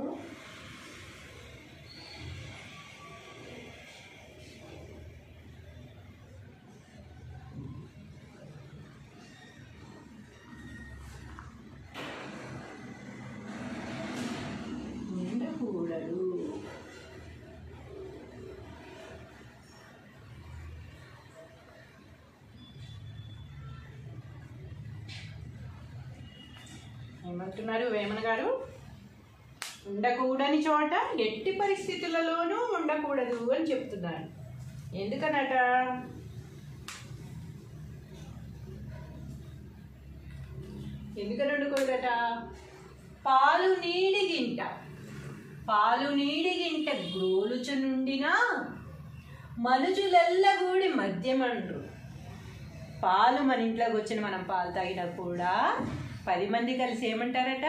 ఉండకూడదు. ఏమంటున్నారు వేమన గారు? ఉండకూడని చోట ఎట్టి పరిస్థితులలోనూ ఉండకూడదు అని చెప్తున్నారు. ఎందుకనట? ఎందుకని ఉండకూడదట? పాలు నీడిగింట గ్రోలుచు నుండినా మనుజులెల్లగూడి మద్యమండ్రు. పాలు మన ఇంట్లోకి వచ్చిన మనం పాలు తాగినా కూడా 10 మంది కలిసి ఏమంటారట?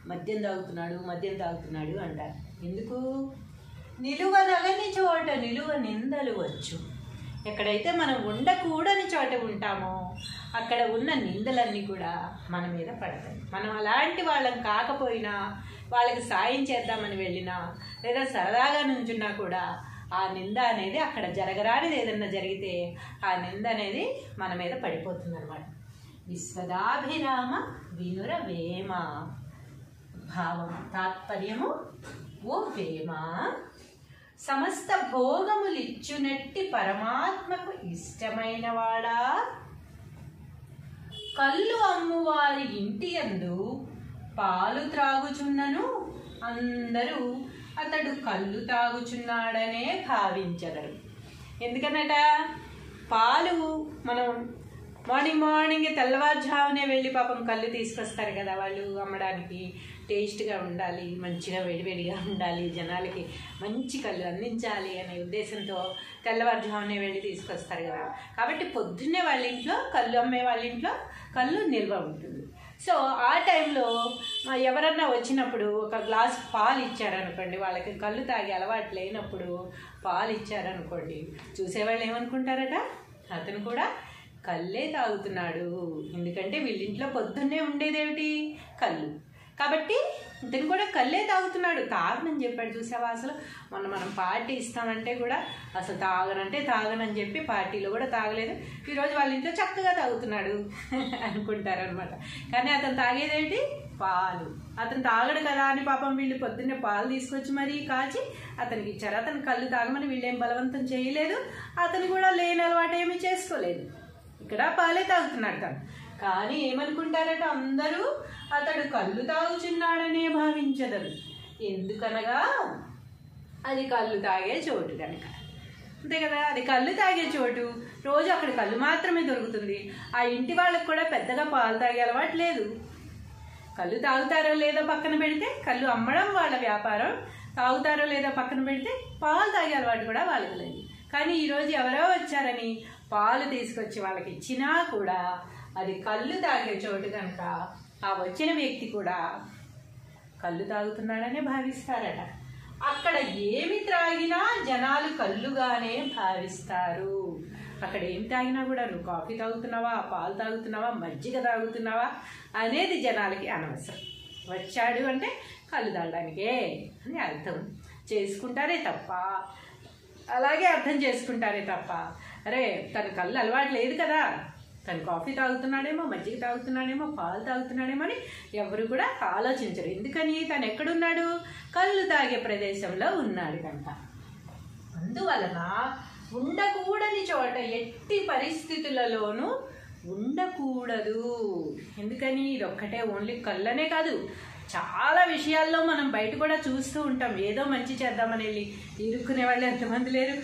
మద్యం తాగుతున్నాడు అంటారు. ఎందుకు? నిలువనగని చోట నిలువ నిందలు వచ్చు. ఎక్కడైతే మనం ఉండకూడని చోట ఉంటామో అక్కడ ఉన్న నిందలన్నీ కూడా మన మీద పడతాయి. మనం అలాంటి వాళ్ళని కాకపోయినా, వాళ్ళకి సాయం చేద్దామని వెళ్ళినా, లేదా సరదాగా నుంచున్నా కూడా ఆ నింద అనేది, అక్కడ జరగరానిది ఏదన్నా జరిగితే ఆ నింద అనేది మన మీద పడిపోతుంది అన్నమాట. విశ్వదాభిరామ వినుర వేమ. భావం, తాత్పర్యము: ఓ వేమ, సమస్త భోగములిచ్చునట్టి పరమాత్మకు ఇష్టమైన వాడా, కళ్ళు అమ్మువారి ఇంటి యందు పాలు త్రాగుచున్నను అందరూ అతడు కళ్ళు తాగుచున్నాడనే భావించగలరు. ఎందుకనట? పాలు మనం మార్నింగ్ తెల్లవారుజామునే వెళ్ళి పాపం కళ్ళు తీసుకొస్తారు కదా వాళ్ళు అమ్మడానికి. టేస్ట్గా ఉండాలి, మంచిగా వేడివేడిగా ఉండాలి, జనాలకి మంచి కళ్ళు అందించాలి అనే ఉద్దేశంతో తెల్లవారుజామునే వెళ్ళి తీసుకొస్తారు కదా. కాబట్టి పొద్దున్నే వాళ్ళ ఇంట్లో, కళ్ళు అమ్మే వాళ్ళ ఇంట్లో కళ్ళు నిల్వ ఉంటుంది. సో ఆ టైంలో ఎవరన్నా వచ్చినప్పుడు ఒక గ్లాస్ పాలు ఇచ్చారనుకోండి, వాళ్ళకి కళ్ళు తాగే అలవాటు లేనప్పుడు పాలు ఇచ్చారనుకోండి, చూసేవాళ్ళు ఏమనుకుంటారట? అతను కూడా కళ్ళే తాగుతున్నాడు. ఎందుకంటే వీళ్ళింట్లో పొద్దున్నే ఉండేదేమిటి? కళ్ళు. కాబట్టి ఇతను కూడా కళ్ళే తాగుతున్నాడు. తాగనని చెప్పాడు. చూసావా, అసలు మనం పార్టీ ఇస్తామంటే కూడా అసలు తాగనంటే తాగనని చెప్పి పార్టీలో కూడా తాగలేదు. ఈరోజు వాళ్ళ ఇంట్లో చక్కగా తాగుతున్నాడు అనుకుంటారనమాట. కానీ అతను తాగేదేంటి? పాలు. అతను తాగడు కదా అని పాపం వీళ్ళు పొద్దున్నే పాలు తీసుకొచ్చి మరీ కాచి అతనికి ఇచ్చారు. అతను కళ్ళు తాగమని వీళ్ళేం బలవంతం చేయలేదు. అతను కూడా లేని అలవాటు ఏమీ చేసుకోలేదు. ఇక్కడ పాలే తాగుతున్నాడు తను. కానీ ఏమనుకుంటారట అందరూ, అతడు కళ్ళు తాగుచున్నాడనే భావించదరు. ఎందుకనగా అది కళ్ళు తాగే చోటు కనుక. అంతే కదా, అది కళ్ళు తాగే చోటు. రోజు అక్కడ కళ్ళు మాత్రమే దొరుకుతుంది. ఆ ఇంటి వాళ్ళకి కూడా పెద్దగా పాలు తాగే అలవాటు లేదు. కళ్ళు తాగుతారో లేదో పక్కన పెడితే, కళ్ళు అమ్మడం వాళ్ళ వ్యాపారం, తాగుతారో లేదో పక్కన పెడితే పాలు తాగే అలవాటు కూడా వాళ్ళకి లేదు. కానీ ఈరోజు ఎవరో వచ్చారని పాలు తీసుకొచ్చి వాళ్ళకి ఇచ్చినా కూడా అది కళ్ళు తాగే చోటు కనుక ఆ వచ్చిన వ్యక్తి కూడా కళ్ళు తాగుతున్నాడనే భావిస్తారట. అక్కడ ఏమి త్రాగినా జనాలు కళ్ళుగానే భావిస్తారు. అక్కడ ఏం తాగినా కూడా నువ్వు కాఫీ తాగుతున్నావా, పాలు తాగుతున్నావా, మజ్జిగ తాగుతున్నావా అనేది జనాలకి అనవసరం. వచ్చాడు అంటే కళ్ళు తాగడానికే అని అర్థం చేసుకుంటారే తప్ప, అలాగే అర్థం చేసుకుంటారే తప్ప, అరే తన కళ్ళు అలవాటు లేదు కదా, తను కాఫీ తాగుతున్నాడేమో, మజ్జిగ తాగుతున్నాడేమో, పాలు తాగుతున్నాడేమో అని ఎవరు కూడా ఆలోచించరు. ఎందుకని? తను ఎక్కడున్నాడు? కళ్ళు తాగే ప్రదేశంలో ఉన్నాడు కనుక. అందువలన ఉండకూడని చోట ఎట్టి పరిస్థితులలోనూ ఉండకూడదు. ఎందుకని? ఇదొక్కటే ఓన్లీ కళ్ళనే కాదు, చాలా విషయాల్లో మనం బయట కూడా చూస్తూ ఉంటాం. ఏదో మంచి చేద్దామని వెళ్ళి ఇరుక్కునే వాళ్ళు ఎంతమంది లేరు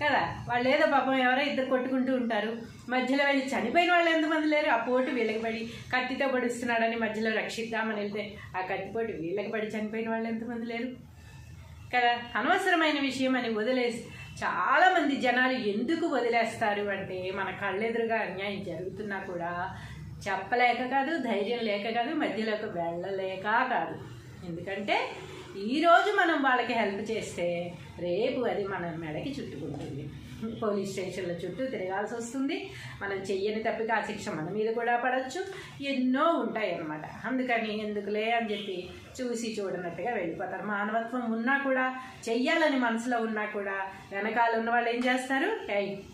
కదా. వాళ్ళు ఏదో పాపం ఎవరో ఇద్దరు కొట్టుకుంటూ ఉంటారు, మధ్యలో వెళ్ళి చనిపోయిన వాళ్ళు ఎంతమంది లేరు. ఆ పోటు వీళ్ళకి పడి కత్తితో పడుస్తున్నాడని మధ్యలో రక్షిద్దామని వెళ్తే ఆ కత్తిపోటు వీళ్ళకి పడి చనిపోయిన వాళ్ళు ఎంతమంది లేరు కదా. అనవసరమైన విషయం అని వదిలేసి చాలామంది జనాలు ఎందుకు వదిలేస్తారు అంటే, మన కళ్ళెదురుగా అన్యాయం జరుగుతున్నా కూడా చెప్పలేక కాదు, ధైర్యం లేక కాదు, మధ్యలోకి వెళ్ళలేక కాదు. ఎందుకంటే ఈరోజు మనం వాళ్ళకి హెల్ప్ చేస్తే రేపు అది మన మెడకి చుట్టుకుంటుంది. పోలీస్ స్టేషన్ల చుట్టూ తిరగాల్సి వస్తుంది. మనం చెయ్యని తప్పితే ఆ శిక్ష మన మీద కూడా పడవచ్చు. ఎన్నో ఉంటాయి అన్నమాట. అందుకని ఎందుకులే అని చెప్పి చూసి చూడనట్టుగా వెళ్ళిపోతారు. మానవత్వం ఉన్నా కూడా, చెయ్యాలని మనసులో ఉన్నా కూడా వెనకాల ఉన్న వాళ్ళు ఏం చేస్తారు?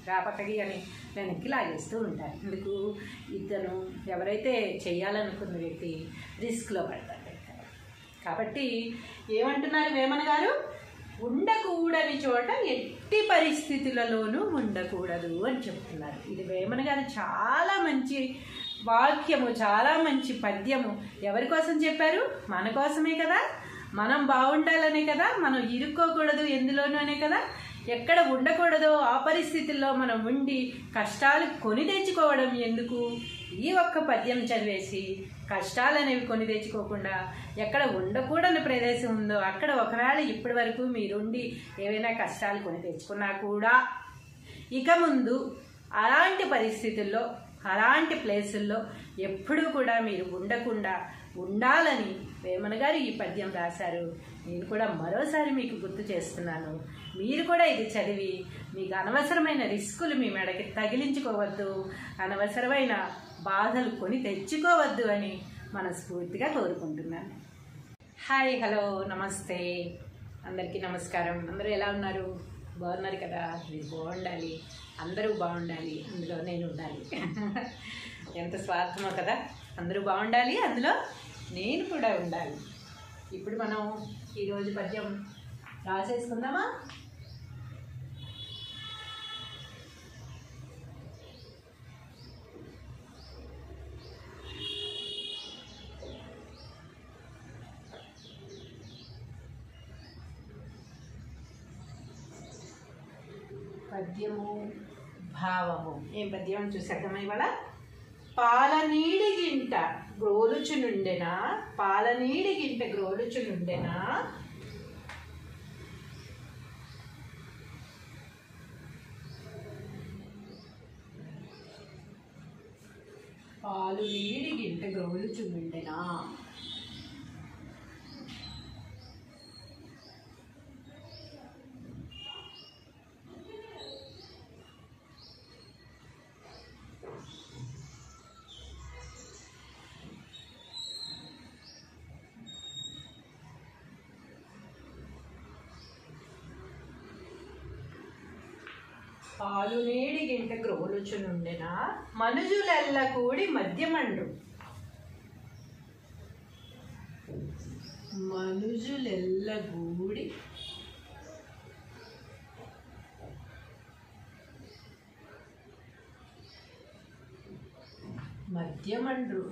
రా పక్కకి అని వెనక్కి లాగేస్తూ ఉంటారు. ఎందుకు? ఇతను ఎవరైతే చెయ్యాలనుకున్న వ్యక్తి రిస్క్లో పడతారు. కాబట్టి ఏమంటున్నారు వేమన గారు? ఉండకూడని చోట ఎట్టి పరిస్థితులలోనూ ఉండకూడదు అని చెప్తున్నారు. ఇది వేమన గారు చాలా మంచి వాక్యము, చాలా మంచి పద్యము. ఎవరి కోసం చెప్పారు? మన కోసమే కదా. మనం బాగుండాలనే కదా. మనం ఇరుక్కోకూడదు ఎందులోనూ అనే కదా. ఎక్కడ ఉండకూడదో ఆ పరిస్థితుల్లో మనం ఉండి కష్టాలు కొని తెచ్చుకోవడం ఎందుకు? ఈ ఒక్క పద్యం చదివేసి కష్టాలు అనేవి కొని తెచ్చుకోకుండా ఎక్కడ ఉండకూడని ప్రదేశం ఉందో అక్కడ ఒకవేళ ఇప్పటి వరకు మీరుండి ఏవైనా కష్టాలు కొని తెచ్చుకున్నా కూడా ఇక ముందు అలాంటి పరిస్థితుల్లో, అలాంటి ప్లేసుల్లో ఎప్పుడూ కూడా మీరు ఉండకుండా ఉండాలని వేమన గారు ఈ పద్యం రాశారు. నేను కూడా మరోసారి మీకు గుర్తు చేస్తున్నాను. మీరు కూడా ఇది చదివి మీకు అనవసరమైన రిస్కులు మీ మెడకి తగిలించుకోవద్దు, అనవసరమైన బాధలు కొని తెచ్చుకోవద్దు అని మనస్ఫూర్తిగా కోరుకుంటున్నాను. హాయ్, హలో, నమస్తే, అందరికీ నమస్కారం. అందరూ ఎలా ఉన్నారు? బాగున్నారు కదా. మీరు బాగుండాలి, అందరూ బాగుండాలి, అందులో నేను ఉండాలి. ఎంత స్వార్థమో కదా. అందరూ బాగుండాలి, అందులో నేను కూడా ఉండాలి. ఇప్పుడు మనం ఈరోజు పద్యం రాసేసుకుందామా? పద్యము భావము. ఏం పద్యం చూసేద్దామా ఇవాళ? పాలనీడి గింట గ్రోలుచునుండెనా, పాలనీడి గింట గ్రోలుచునుండెనా, పాలు నీడి గింట గ్రోలుచునుండెనా. పాలు నీడి గింట గ్రోలుచునుండెన మనుజులెల్ల కూడి మద్యమండ్రు. మనుజులెల్ల కూడి మద్యమండ్రు.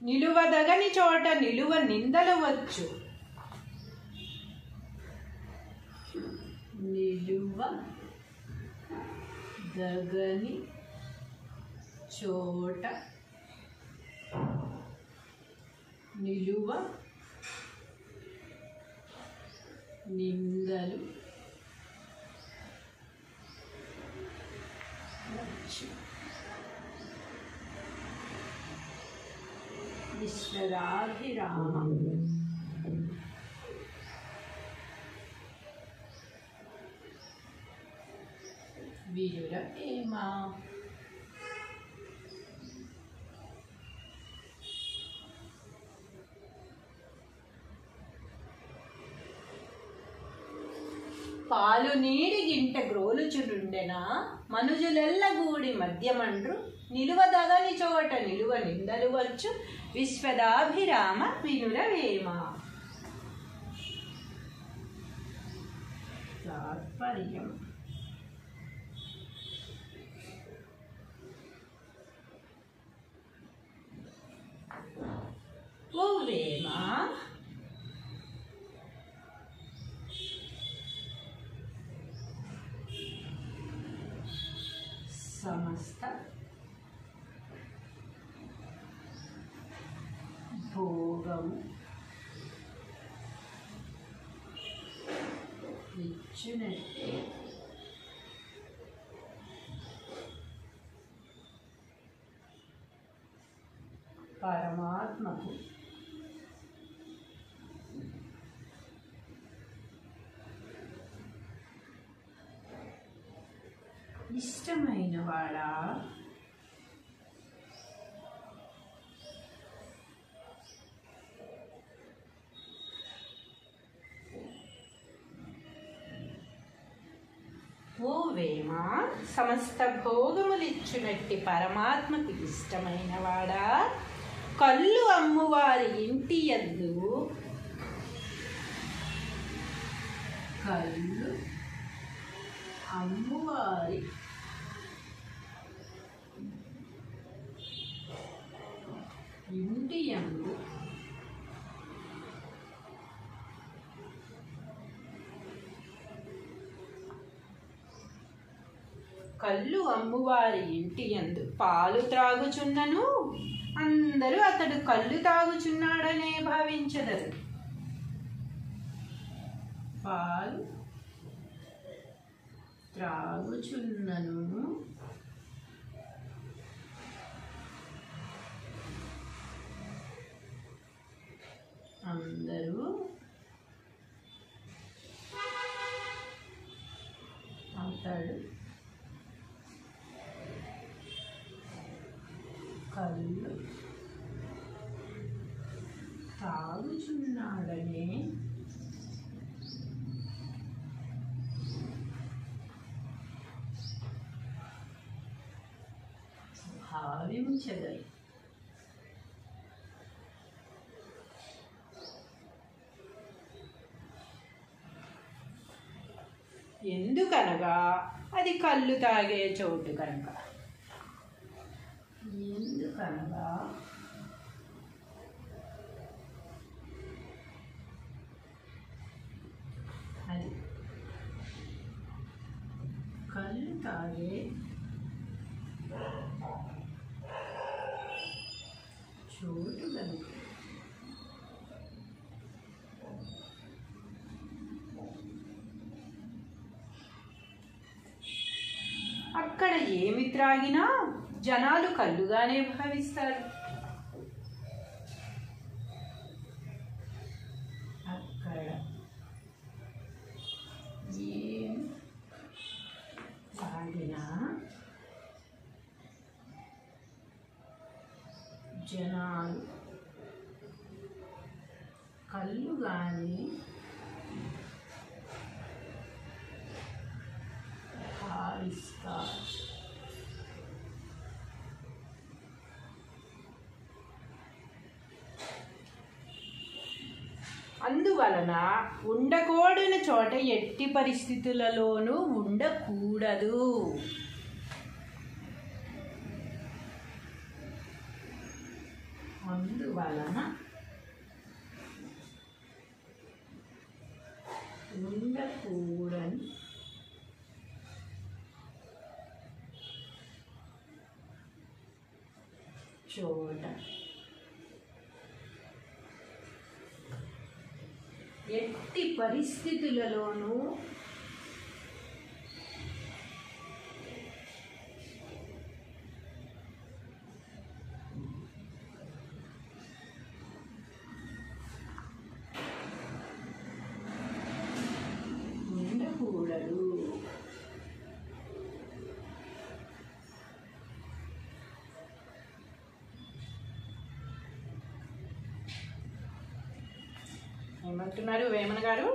నిలువదగని చోట నిలువ నిందలు వచ్చు. నిలువ దగని చోట నిలువ నిందలు వచ్చు. విశ్వదాభిరామ వీరుల ప్రేమ. పాలు నీడి గింట గ్రోలుచునుండెన మనుజులెల్ల గూడి మద్యమండ్రు. నిలువదగని చోట నిలువ నిందలు వచ్చు. విశ్వదాభిరామ వినురవేమ. తాత్పర్యం. ఓ వేమ, సమస్త భోగము ఇచ్చినట్టే పరమాత్మకు ఇష్టమైన వాడా ఓ వేమ, సమస్త భోగములిచ్చునట్టి పరమాత్మకు ఇష్టమైన వాడా, కళ్ళు అమ్మువారి ఇంటి యందు కళ్ళు అమ్మువారి ఇంటి యందు కళ్ళు అమ్మువారి ఇంటి యందు పాలు త్రాగుచున్నను అందరూ అతడు కళ్ళు తాగుచున్నాడనే భావించదరు. పాలు త్రాగుచున్నను అందరూ అతడు కళ్ళు తాగుచున్నాడనే భావించదరు. ఎందుకనగా అది కళ్ళు తాగే చోటు కనుక. ఎందుకనగా అది కళ్ళు తాగే చోటు కనుక. అక్కడ ఏమి త్రాగినా జనాలు కళ్ళుగానే భావిస్తారు. అక్కడ ఏమి త్రాగినా జనాలు కళ్ళు కానీ భావిస్తారు. అందువలన ఉండకూడని చోట ఎట్టి పరిస్థితులలోనూ ఉండకూడదు. అందువలన ఉండకూడని చోట ఎట్టి పరిస్థితులలోనూ ఉండకూడదు. ఏమంటున్నారు వేమన గారు?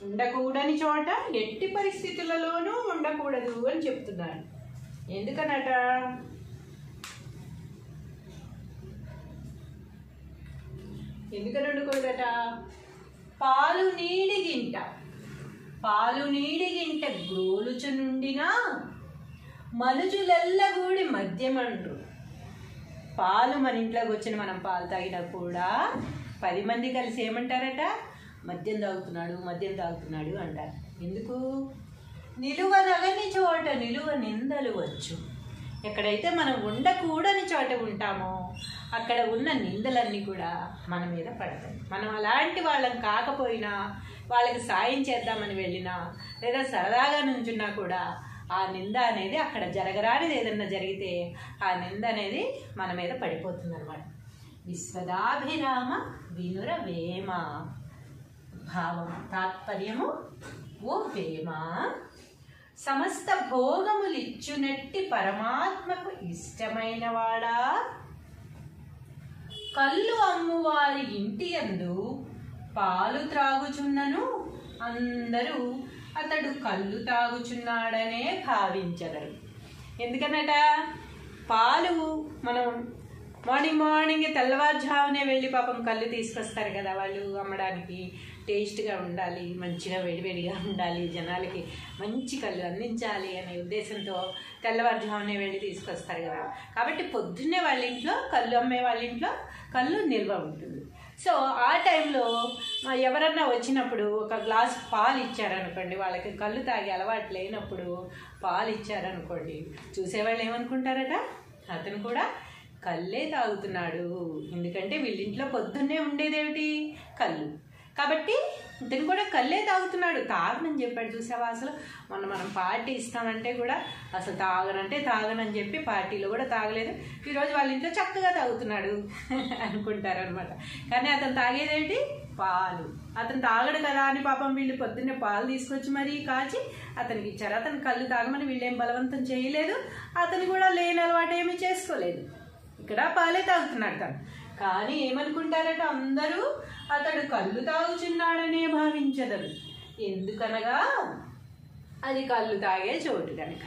ఉండకూడని చోట ఎట్టి పరిస్థితులలోనూ ఉండకూడదు అని చెప్తున్నారు. ఎందుకనట? ఎందుకని ఉండకూడదట? పాలు నీడిగింట గ్రోలుచు నుండినా మనుజులెల్లగూడి మద్యమండ్రు. పాలు మన ఇంట్లోకి వచ్చిన మనం పాలు తాగినా కూడా 10 మంది కలిసి ఏమంటారట? మద్యం తాగుతున్నాడు అంటారు. ఎందుకు? నిలువనగని చోట నిలువ నిందలు వచ్చు. ఎక్కడైతే మనం ఉండకూడని చోట ఉంటామో అక్కడ ఉన్న నిందలన్నీ కూడా మన మీద పడతాయి. మనం అలాంటి వాళ్ళని కాకపోయినా, వాళ్ళకి సాయం చేద్దామని వెళ్ళినా, లేదా సరదాగా నుంచున్నా కూడా ఆ నింద అనేది అక్కడ జరగరానిది ఏదన్నా జరిగితే ఆ నింద అనేది మన మీద పడిపోతుంది అన్నమాట. విశ్వదాభిరామ వినుర వేమ. భావం తాత్పర్యము: ఓ వేమ, సమస్త భోగములిచ్చునట్టి పరమాత్మకు ఇష్టమైన వాడా, కళ్ళు అమ్మువారి ఇంటి యందు పాలు త్రాగుచున్నను అందరూ అతడు కళ్ళు తాగుచున్నాడనే భావించగలరు. ఎందుకనట? పాలు మనం మార్నింగ్ తెల్లవారుజామునే వెళ్ళి పాపం కళ్ళు తీసుకొస్తారు కదా వాళ్ళు అమ్మడానికి. టేస్ట్గా ఉండాలి, మంచిగా వేడివేడిగా ఉండాలి, జనాలకి మంచి కళ్ళు అందించాలి అనే ఉద్దేశంతో తెల్లవారుజామునే వెళ్ళి తీసుకొస్తారు కదా. కాబట్టి పొద్దున్నే వాళ్ళ ఇంట్లో కళ్ళు అమ్మే వాళ్ళ ఇంట్లో కళ్ళు నిల్వ ఉంటుంది. సో ఆ టైంలో ఎవరన్నా వచ్చినప్పుడు ఒక గ్లాస్ పాలు ఇచ్చారనుకోండి, వాళ్ళకి కళ్ళు తాగే అలవాటు లేనప్పుడు పాలు ఇచ్చారనుకోండి, చూసేవాళ్ళు ఏమనుకుంటారట? అతను కూడా కళ్ళే తాగుతున్నాడు. ఎందుకంటే వీళ్ళింట్లో పొద్దున్నే ఉండేదేమిటి? కళ్ళు. కాబట్టి ఇతను కూడా కళ్ళే తాగుతున్నాడు. తాగనని చెప్పాడు. చూసావా? అసలు మనం పార్టీ ఇస్తామంటే కూడా అసలు తాగనని చెప్పి పార్టీలో కూడా తాగలేదు. ఈరోజు వాళ్ళ ఇంట్లో చక్కగా తాగుతున్నాడు అనుకుంటారనమాట. కానీ అతను తాగేదేంటి? పాలు. అతను తాగడు కదా అని పాపం వీళ్ళు పొద్దున్నే పాలు తీసుకొచ్చి మరీ కాచి అతనికి ఇచ్చారు. అతను కళ్ళు తాగమని వీళ్ళేం బలవంతం చేయలేదు. అతను కూడా లేని అలవాటు ఏమీ చేసుకోలేదు. ఇక్కడ పాలే తాగుతున్నాడు తను. కానీ ఏమనుకుంటారట అందరూ? అతడు కళ్ళు తాగుచున్నాడనే భావించదరు. ఎందుకనగా అది కళ్ళు తాగే చోటు కనుక.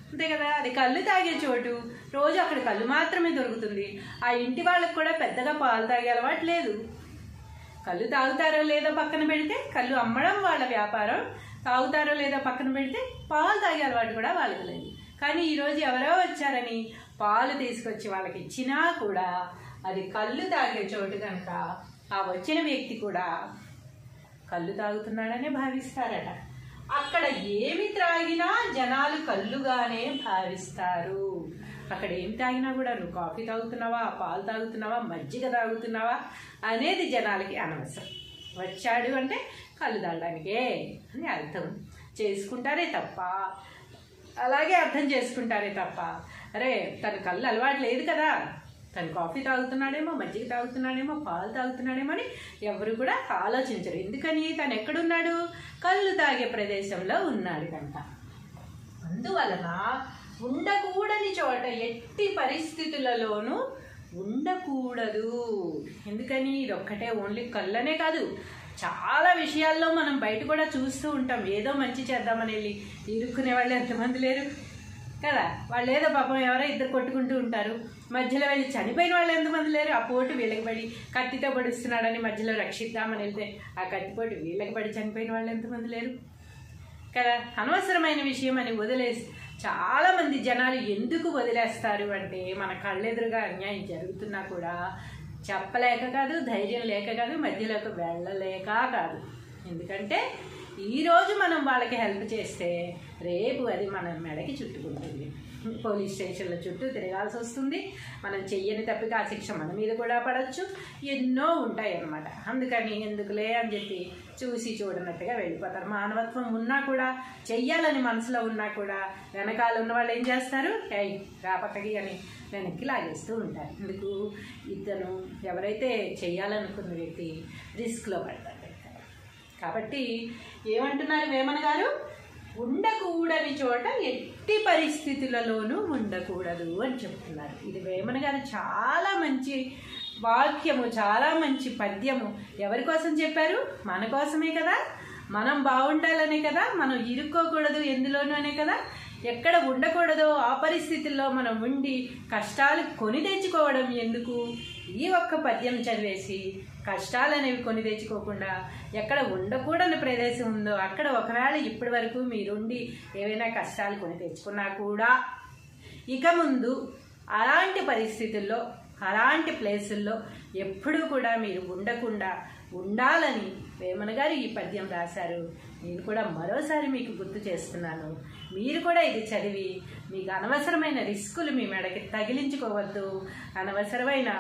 అంతే కదా? అది కళ్ళు తాగే చోటు. రోజు అక్కడ కళ్ళు మాత్రమే దొరుకుతుంది. ఆ ఇంటి వాళ్ళకి కూడా పెద్దగా పాలు తాగే అలవాటు లేదు. కళ్ళు తాగుతారో లేదో పక్కన పెడితే, కళ్ళు అమ్మడం వాళ్ళ వ్యాపారం, తాగుతారో లేదో పక్కన పెడితే పాలు తాగే అలవాటు కూడా వాళ్ళకి లేదు. కానీ ఈరోజు ఎవరో వచ్చారని పాలు తీసుకొచ్చి వాళ్ళకి ఇచ్చినా కూడా అది కళ్ళు తాగే చోటు కనుక ఆ వచ్చిన వ్యక్తి కూడా కళ్ళు తాగుతున్నాడనే భావిస్తారట. అక్కడ ఏమి త్రాగినా జనాలు కళ్ళుగానే భావిస్తారు. అక్కడ ఏం తాగినా కూడా నువ్వు కాఫీ తాగుతున్నావా, పాలు తాగుతున్నావా, మజ్జిగ తాగుతున్నావా అనేది జనాలకి అనవసరం. వచ్చాడు అంటే కళ్ళు తాగడానికే అని అర్థం చేసుకుంటారే తప్ప, అలాగే అర్థం చేసుకుంటారే తప్ప, అరే తన కళ్ళు అలవాటు లేదు కదా, తను కాఫీ తాగుతున్నాడేమో, మజ్జిగ తాగుతున్నాడేమో, పాలు తాగుతున్నాడేమో అని ఎవరు కూడా ఆలోచించరు. ఎందుకని? తను ఎక్కడున్నాడు? కళ్ళు తాగే ప్రదేశంలో ఉన్నాడు కనుక. అందువలన ఉండకూడని చోట ఎట్టి పరిస్థితులలోనూ ఉండకూడదు. ఎందుకని? ఇదొక్కటే ఓన్లీ కళ్ళనే కాదు, చాలా విషయాల్లో మనం బయట కూడా చూస్తూ ఉంటాం. ఏదో మంచి చేద్దామని వెళ్ళి ఇరుక్కునే వాళ్ళు ఎంతమంది లేరు కదా. వాళ్ళు ఏదో పాపం ఎవరో ఇద్దరు కొట్టుకుంటూ ఉంటారు, మధ్యలో వెళ్ళి చనిపోయిన వాళ్ళు ఎంతమంది లేరు. ఆ పోటు వీళ్ళకి పడి కత్తితో పడుస్తున్నాడని మధ్యలో రక్షిద్దామని వెళ్తే ఆ కత్తిపోటు వీళ్ళకి పడి చనిపోయిన వాళ్ళు ఎంతమంది లేరు కదా. అనవసరమైన విషయం అని వదిలేసి చాలామంది జనాలు ఎందుకు వదిలేస్తారు అంటే, మన కళ్ళెదురుగా అన్యాయం జరుగుతున్నా కూడా చెప్పలేక కాదు, ధైర్యం లేక కాదు, మధ్యలోకి వెళ్ళలేక కాదు. ఎందుకంటే ఈరోజు మనం వాళ్ళకి హెల్ప్ చేస్తే రేపు అది మన మెడకి చుట్టుకుంటుంది. పోలీస్ స్టేషన్ల చుట్టూ తిరగాల్సి వస్తుంది. మనం చెయ్యని తప్పితే ఆ శిక్ష మన మీద కూడా పడవచ్చు. ఎన్నో ఉంటాయి అన్నమాట. అందుకని ఎందుకులే అని చెప్పి చూసి చూడనట్టుగా వెళ్ళిపోతారు. మానవత్వం ఉన్నా కూడా, చెయ్యాలని మనసులో ఉన్నా కూడా వెనకాల ఉన్న వాళ్ళు ఏం చేస్తారు? రాపక్కకి అని వెనక్కి లాగేస్తూ ఉంటారు. ఎందుకు? ఇతను ఎవరైతే చెయ్యాలనుకున్న వ్యక్తి రిస్క్లో పడతారు. కాబట్టి ఏమంటున్నారు వేమన గారు? ఉండకూడని చోట ఎట్టి పరిస్థితులలోనూ ఉండకూడదు అని చెప్తున్నారు. ఇది వేమన గారు చాలా మంచి వాక్యము, చాలా మంచి పద్యము. ఎవరి కోసం చెప్పారు? మన కోసమే కదా. మనం బాగుండాలనే కదా. మనం ఇరుక్కోకూడదు ఎందులోనూ అనే కదా. ఎక్కడ ఉండకూడదో ఆ పరిస్థితుల్లో మనం ఉండి కష్టాలు కొని తెచ్చుకోవడం ఎందుకు? ఈ ఒక్క పద్యం చదివేసి కష్టాలు అనేవి కొని తెచ్చుకోకుండా ఎక్కడ ఉండకూడని ప్రదేశం ఉందో అక్కడ ఒకవేళ ఇప్పటి వరకు మీరుండి ఏవైనా కష్టాలు కొని తెచ్చుకున్నా కూడా ఇక ముందు అలాంటి పరిస్థితుల్లో, అలాంటి ప్లేసుల్లో ఎప్పుడూ కూడా మీరు ఉండకుండా ఉండాలని వేమన గారు ఈ పద్యం రాశారు. నేను కూడా మరోసారి మీకు గుర్తు చేస్తున్నాను. మీరు కూడా ఇది చదివి మీకు అనవసరమైన రిస్కులు మీ మెడకి తగిలించుకోవద్దు, అనవసరమైన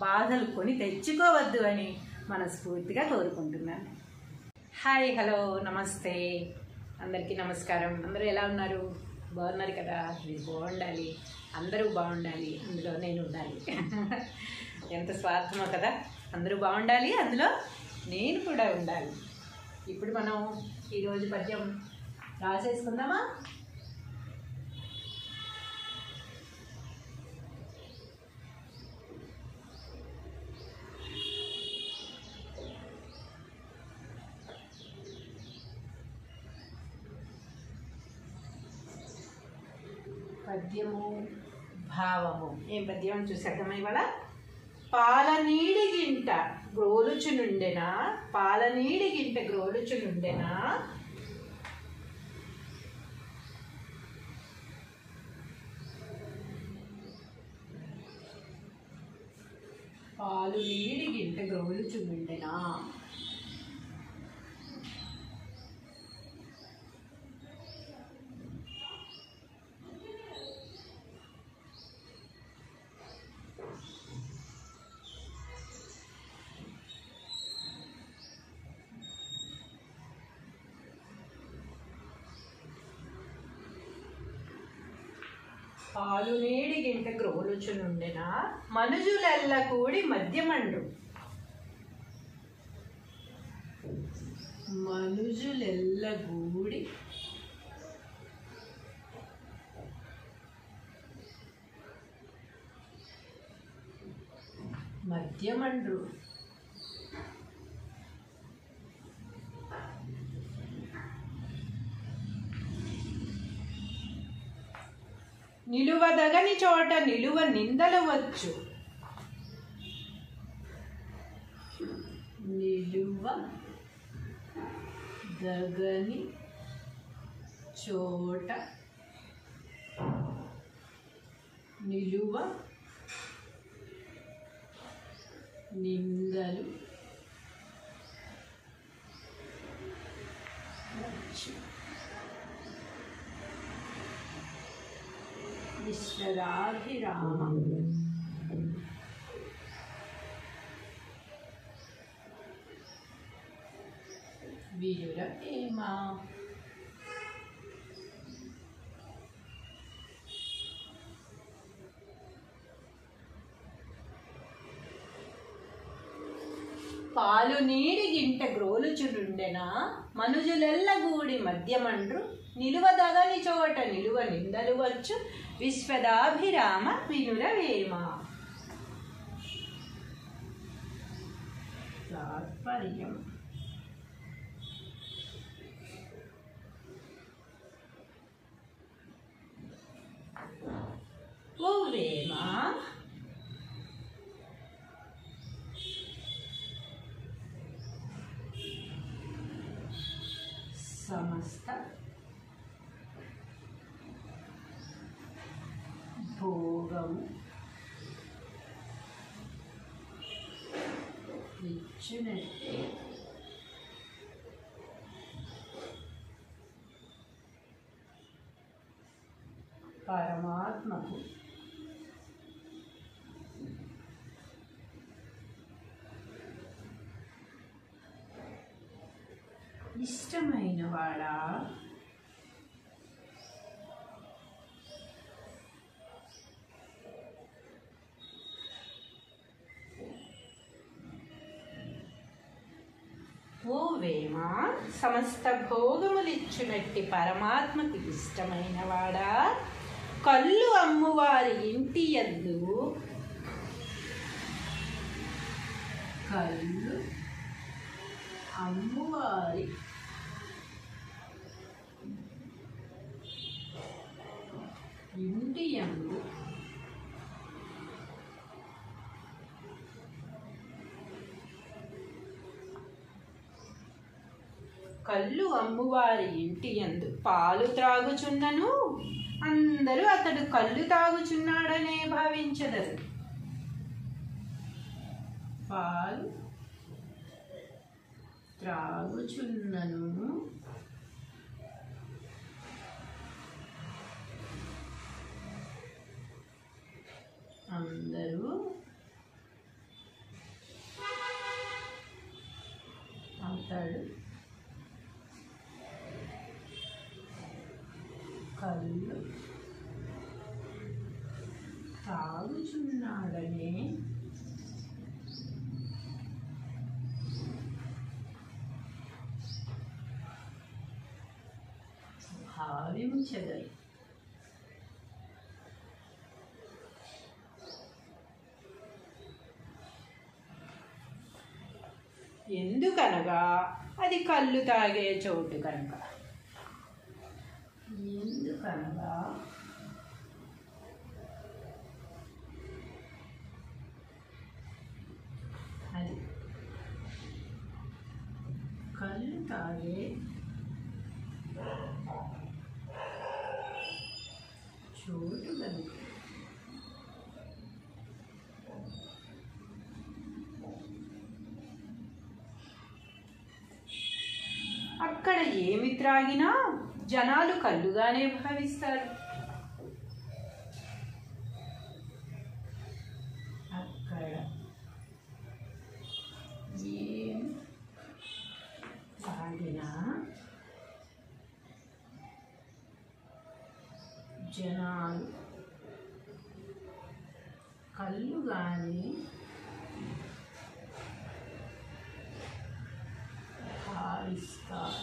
బాధలు కొని తెచ్చుకోవద్దు అని మనస్ఫూర్తిగా కోరుకుంటున్నాను. హాయ్, హలో, నమస్తే, అందరికీ నమస్కారం. అందరూ ఎలా ఉన్నారు? బాగున్నారు కదా. మీరు బాగుండాలి, అందరూ బాగుండాలి, అందులో నేను ఉండాలి. ఎంత స్వార్థమో కదా. అందరూ బాగుండాలి, అందులో నేను కూడా ఉండాలి. ఇప్పుడు మనం ఈరోజు పద్యం రాసేసుకుందామా? పద్యము భావము. ఏం పద్యం చూసేద్దామా ఇవాళ? పాలనీడి గింట గ్రోలుచునుండెనా, పాలనీడి గింట గ్రోలుచునుండెనా, పాలు నీడి గింట గ్రోలుచునుండెనా. పాలు నీడి గింట గ్రోలుచునుండెనా, మనుజులెల్ల కూడి మద్యమండ్రు. మనుజులెల్ల కూడి మద్యమండ్రు. నిలువదగని చోట నిలువ నిందలు వచ్చు. నిలువదగని చోట నిలువ నిందలు వచ్చు. విశ్వదాభిరామ వీరురవేమ. పాలు నీడి గింట గ్రోలుచునుండెనా, మనుజులెల్లగూడి మద్యమండ్రు. నిలువదగని చోట నిలువ నిందలు వచ్చు. విశ్వదాభిరామ వినురవేమ. తాత్పర్యం. ఓ వేమ సమస్త భోగము ఇచ్చినట్టే పరమాత్మకు ఇష్టమైన వాడా ఓ వేమ సమస్త భోగములిచ్చునట్టి పరమాత్మకు ఇష్టమైన వాడా కళ్ళు అమ్మువారి ఇంటి యందు కళ్ళు అమ్మువారి ఇంటి యందు కళ్ళు అమ్మువారి ఇంటి యందు పాలు త్రాగుచున్నను అందరూ అతడు కళ్ళు తాగుచున్నాడనే భావించదరు. పాలు త్రాగుచున్నను అందరూ అతడు కళ్ళు తాగుచున్నాడనే భావించదరు. ఎందుకనగా అది కళ్ళు తాగే చోటు కనుక. ఎందుకనగా అది కళ్ళు తాగే చోటు కనుక. అక్కడ ఏమి త్రాగినా జనాలు కళ్ళుగానే భావిస్తారు. అక్కడ ఏమి త్రాగినా జనాలు కళ్ళుగానే భావిస్తారు.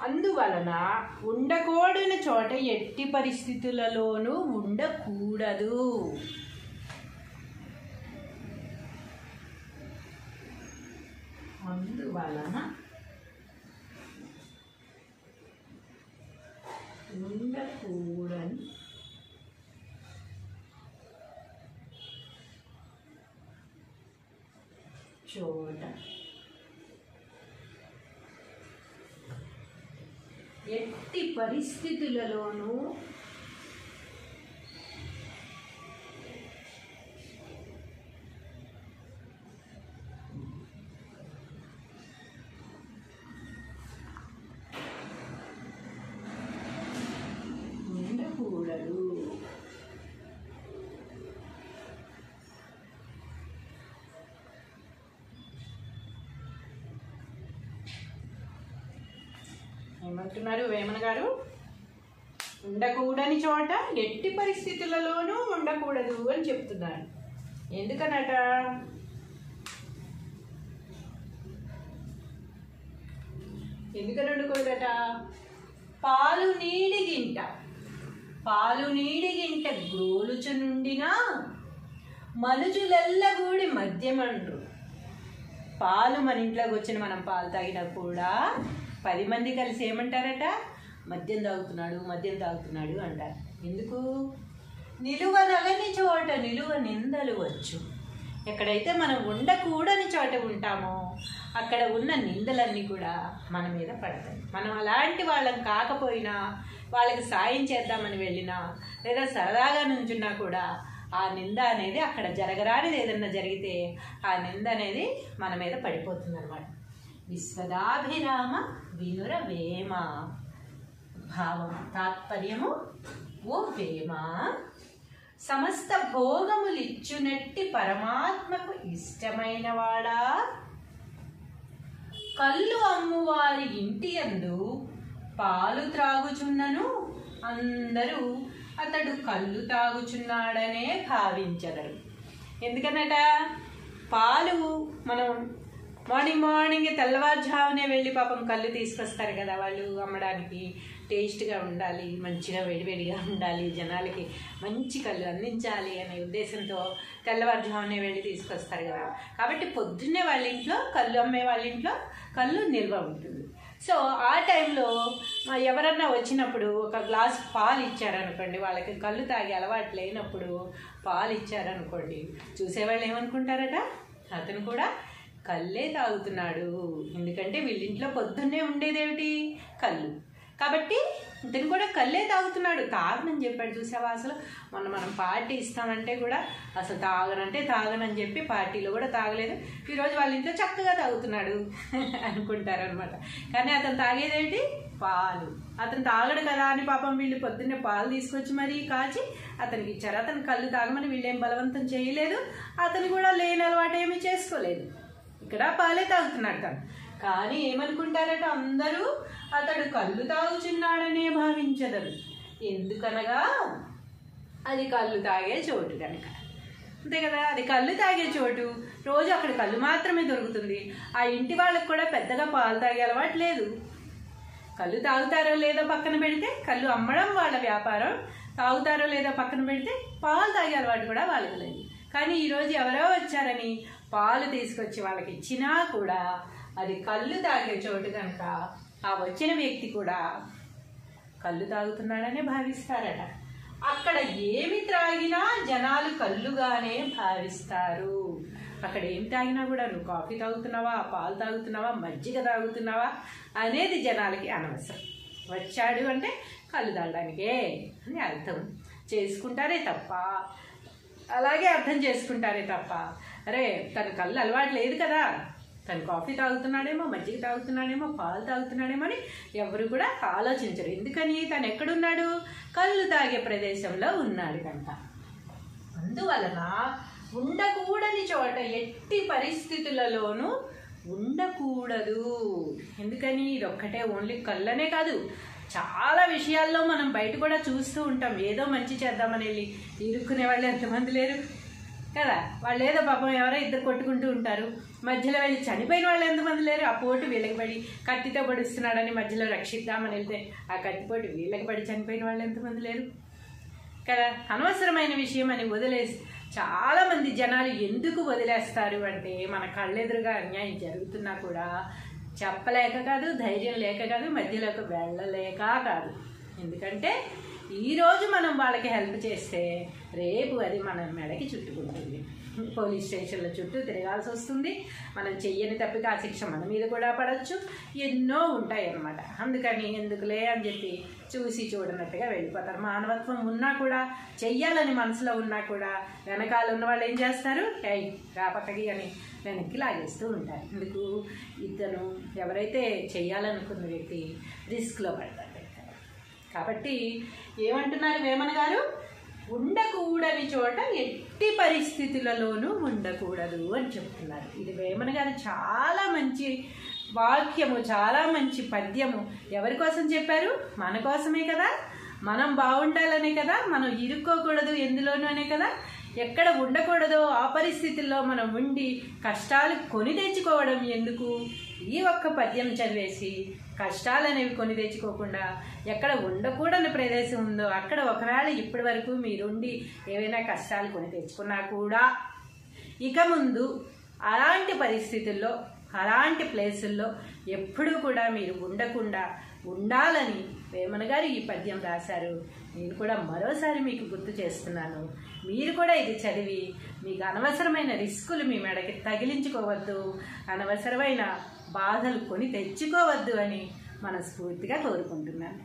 అందువలన ఉండకూడని చోట ఎట్టి పరిస్థితులలోనూ ఉండకూడదు. అందువలన ఉండకూడని చోట ఎట్టి పరిస్థితులలోనూ ఉండకూడదు. ఏమంటున్నారు వేమన గారు? ఉండకూడని చోట ఎట్టి పరిస్థితులలోనూ ఉండకూడదు అని చెప్తున్నారు. ఎందుకనట? ఎందుకని ఉండకూడదట? పాలు నీడి గింట పాలు నీడిగింట గ్రోలుచునుండినా మనుజులెల్లగూడి మద్యమండ్రు. పాలు మన ఇంట్లోకి వచ్చిన మనం పాలు తాగినా కూడా 10 మంది కలిసి ఏమంటారట? మద్యం తాగుతున్నాడు అంటారు. ఎందుకు? నిలువ నగని చోట నిలువ నిందలు వచ్చు. ఎక్కడైతే మనం ఉండకూడని చోట ఉంటామో అక్కడ ఉన్న నిందలన్నీ కూడా మన మీద పడతాయి. మనం అలాంటి వాళ్ళని కాకపోయినా వాళ్ళకి సాయం చేద్దామని వెళ్ళినా లేదా సరదాగా నుంచున్నా కూడా ఆ నింద అనేది అక్కడ జరగరానిది ఏదన్నా జరిగితే ఆ నింద అనేది మన మీద పడిపోతుంది అన్నమాట. విశ్వదాభిరామ వినుర వేమ. భావం తాత్పర్యము: ఓ వేమ, సమస్త భోగములిచ్చునట్టి పరమాత్మకు ఇష్టమైన వాడా, కళ్ళు అమ్మువారి ఇంటి యందు పాలు త్రాగుచున్నను అందరూ అతడు కళ్ళు తాగుచున్నాడనే భావించగలరు. ఎందుకనట? పాలు మనం మార్నింగ్ తెల్లవారుజామునే వెళ్ళి పాపం కళ్ళు తీసుకొస్తారు కదా వాళ్ళు అమ్మడానికి. టేస్ట్గా ఉండాలి, మంచిగా వేడివేడిగా ఉండాలి, జనాలకి మంచి కళ్ళు అందించాలి అనే ఉద్దేశంతో తెల్లవారుజామునే వెళ్ళి తీసుకొస్తారు కదా. కాబట్టి పొద్దున్నే వాళ్ళ ఇంట్లో కళ్ళు అమ్మే వాళ్ళ ఇంట్లో కళ్ళు నిల్వ ఉంటుంది. సో ఆ టైంలో ఎవరన్నా వచ్చినప్పుడు ఒక గ్లాస్ పాలు ఇచ్చారనుకోండి, వాళ్ళకి కళ్ళు తాగే అలవాటు లేనప్పుడు పాలు ఇచ్చారనుకోండి, చూసేవాళ్ళు ఏమనుకుంటారట? అతను కూడా కళ్ళే తాగుతున్నాడు. ఎందుకంటే వీళ్ళింట్లో పొద్దున్నే ఉండేదేమిటి? కళ్ళు. కాబట్టి ఇతను కూడా కళ్ళే తాగుతున్నాడు. తాగనని చెప్పాడు. చూసావా? అసలు మనం పార్టీ ఇస్తామంటే కూడా అసలు తాగనని చెప్పి పార్టీలో కూడా తాగలేదు. ఈరోజు వాళ్ళ ఇంట్లో చక్కగా తాగుతున్నాడు అనుకుంటారు అనమాట. కానీ అతను తాగేదేంటి? పాలు. అతను తాగడు కదా అని పాపం వీళ్ళు పొద్దున్నే పాలు తీసుకొచ్చి మరీ కాచి అతనికి ఇచ్చారు. అతను కళ్ళు తాగమని వీళ్ళేం బలవంతం చేయలేదు. అతను కూడా లేని అలవాటు ఏమీ చేసుకోలేదు. ఇక్కడ పాలే తాగుతున్నాడు తను. కానీ ఏమనుకుంటారట అందరూ? అతడు కళ్ళు తాగుచున్నాడనే భావించదరు. ఎందుకనగా అది కళ్ళు తాగే చోటు కనుక. అంతే కదా? అది కళ్ళు తాగే చోటు. రోజు అక్కడ కళ్ళు మాత్రమే దొరుకుతుంది. ఆ ఇంటి వాళ్ళకి కూడా పెద్దగా పాలు తాగే అలవాటు లేదు. కళ్ళు తాగుతారో లేదో పక్కన పెడితే, కళ్ళు అమ్మడం వాళ్ళ వ్యాపారం, తాగుతారో లేదో పక్కన పెడితే పాలు తాగే అలవాటు కూడా వాళ్ళకి లేదు. కానీ ఈరోజు ఎవరో వచ్చారని పాలు తీసుకొచ్చి వాళ్ళకి ఇచ్చినా కూడా అది కళ్ళు తాగే చోటు కనుక ఆ వచ్చిన వ్యక్తి కూడా కళ్ళు తాగుతున్నాడనే భావిస్తారట. అక్కడ ఏమి త్రాగినా జనాలు కళ్ళుగానే భావిస్తారు. అక్కడ ఏం తాగినా కూడా నువ్వు కాఫీ తాగుతున్నావా, పాలు తాగుతున్నావా, మజ్జిగ తాగుతున్నావా అనేది జనాలకి అనవసరం. వచ్చాడు అంటే కళ్ళు తాగడానికే అని అర్థం చేసుకుంటారే తప్ప, అలాగే అర్థం చేసుకుంటారే తప్ప, అరే తన కళ్ళు అలవాటు లేదు కదా, తను కాఫీ తాగుతున్నాడేమో, మజ్జిగ తాగుతున్నాడేమో, పాలు తాగుతున్నాడేమో అని ఎవరు కూడా ఆలోచించరు. ఎందుకని? తను ఎక్కడున్నాడు? కళ్ళు తాగే ప్రదేశంలో ఉన్నాడు కనుక. అందువలన ఉండకూడని చోట ఎట్టి పరిస్థితులలోనూ ఉండకూడదు. ఎందుకని? ఇదొక్కటే ఓన్లీ కళ్ళనే కాదు, చాలా విషయాల్లో మనం బయట కూడా చూస్తూ ఉంటాం. ఏదో మంచి చేద్దామని వెళ్ళి ఇరుక్కునే వాళ్ళు ఎంతమంది లేరు కదా? వాళ్ళు ఏదో పాపం ఎవరో ఇద్దరు కొట్టుకుంటూ ఉంటారు, మధ్యలో వెళ్ళి చనిపోయిన వాళ్ళు ఎంతమంది లేరు? ఆ పోటు వీళ్ళకి పడి కత్తితో పడిస్తున్నాడని మధ్యలో రక్షిద్దామని వెళ్తే ఆ కత్తిపోటు వీళ్ళకి పడి చనిపోయిన వాళ్ళు ఎంతమంది లేరు కదా? అనవసరమైన విషయం అని వదిలేసి చాలామంది జనాలు ఎందుకు వదిలేస్తారు అంటే, మన కళ్ళెదురుగా అన్యాయం జరుగుతున్నా కూడా చెప్పలేక కాదు, ధైర్యం లేక కాదు, మధ్యలోకి వెళ్ళలేక కాదు. ఎందుకంటే ఈరోజు మనం వాళ్ళకి హెల్ప్ చేస్తే రేపు అది మన మెడకి చుట్టుకుంటుంది. పోలీస్ స్టేషన్ల చుట్టూ తిరగాల్సి వస్తుంది. మనం చెయ్యని తప్పితే ఆ శిక్ష మన మీద కూడా పడవచ్చు. ఎన్నో ఉంటాయి అన్నమాట. అందుకని ఎందుకులే అని చెప్పి చూసి చూడనట్టుగా వెళ్ళిపోతారు. మానవత్వం ఉన్నా కూడా, చెయ్యాలని మనసులో ఉన్నా కూడా వెనకాల ఉన్న వాళ్ళు ఏం చేస్తారు? రాపక్కకి అని వెనక్కి లాగేస్తూ ఉంటారు. ఎందుకు? ఇతను ఎవరైతే చెయ్యాలనుకున్న వ్యక్తి రిస్క్లో పడతారు. కాబట్టి ఏమంటున్నారు వేమన గారు? ఉండకూడని చోట ఎట్టి పరిస్థితులలోనూ ఉండకూడదు అని చెప్తున్నారు. ఇది వేమన గారు చాలా మంచి వాక్యము, చాలా మంచి పద్యము. ఎవరి కోసం చెప్పారు? మన కోసమే కదా. మనం బాగుండాలనే కదా, మనం ఇరుక్కోకూడదు ఎందులోనూ అనే కదా. ఎక్కడ ఉండకూడదో ఆ పరిస్థితుల్లో మనం ఉండి కష్టాలు కొని తెచ్చుకోవడం ఎందుకు? ఈ ఒక్క పద్యం చదివేసి కష్టాలు అనేవి కొని తెచ్చుకోకుండా ఎక్కడ ఉండకూడని ప్రదేశం ఉందో అక్కడ ఒకవేళ ఇప్పటి వరకు మీరుండి ఏవైనా కష్టాలు కొని తెచ్చుకున్నా కూడా ఇక ముందు అలాంటి పరిస్థితుల్లో అలాంటి ప్లేసుల్లో ఎప్పుడూ కూడా మీరు ఉండకుండా ఉండాలని వేమన గారు ఈ పద్యం రాశారు. నేను కూడా మరోసారి మీకు గుర్తు చేస్తున్నాను. మీరు కూడా ఇది చదివి మీకు అనవసరమైన రిస్కులు మీ మెడకి తగిలించుకోవద్దు, అనవసరమైన బాధలు కొని తెచ్చుకోవద్దు అని మనస్ఫూర్తిగా కోరుకుంటున్నాను.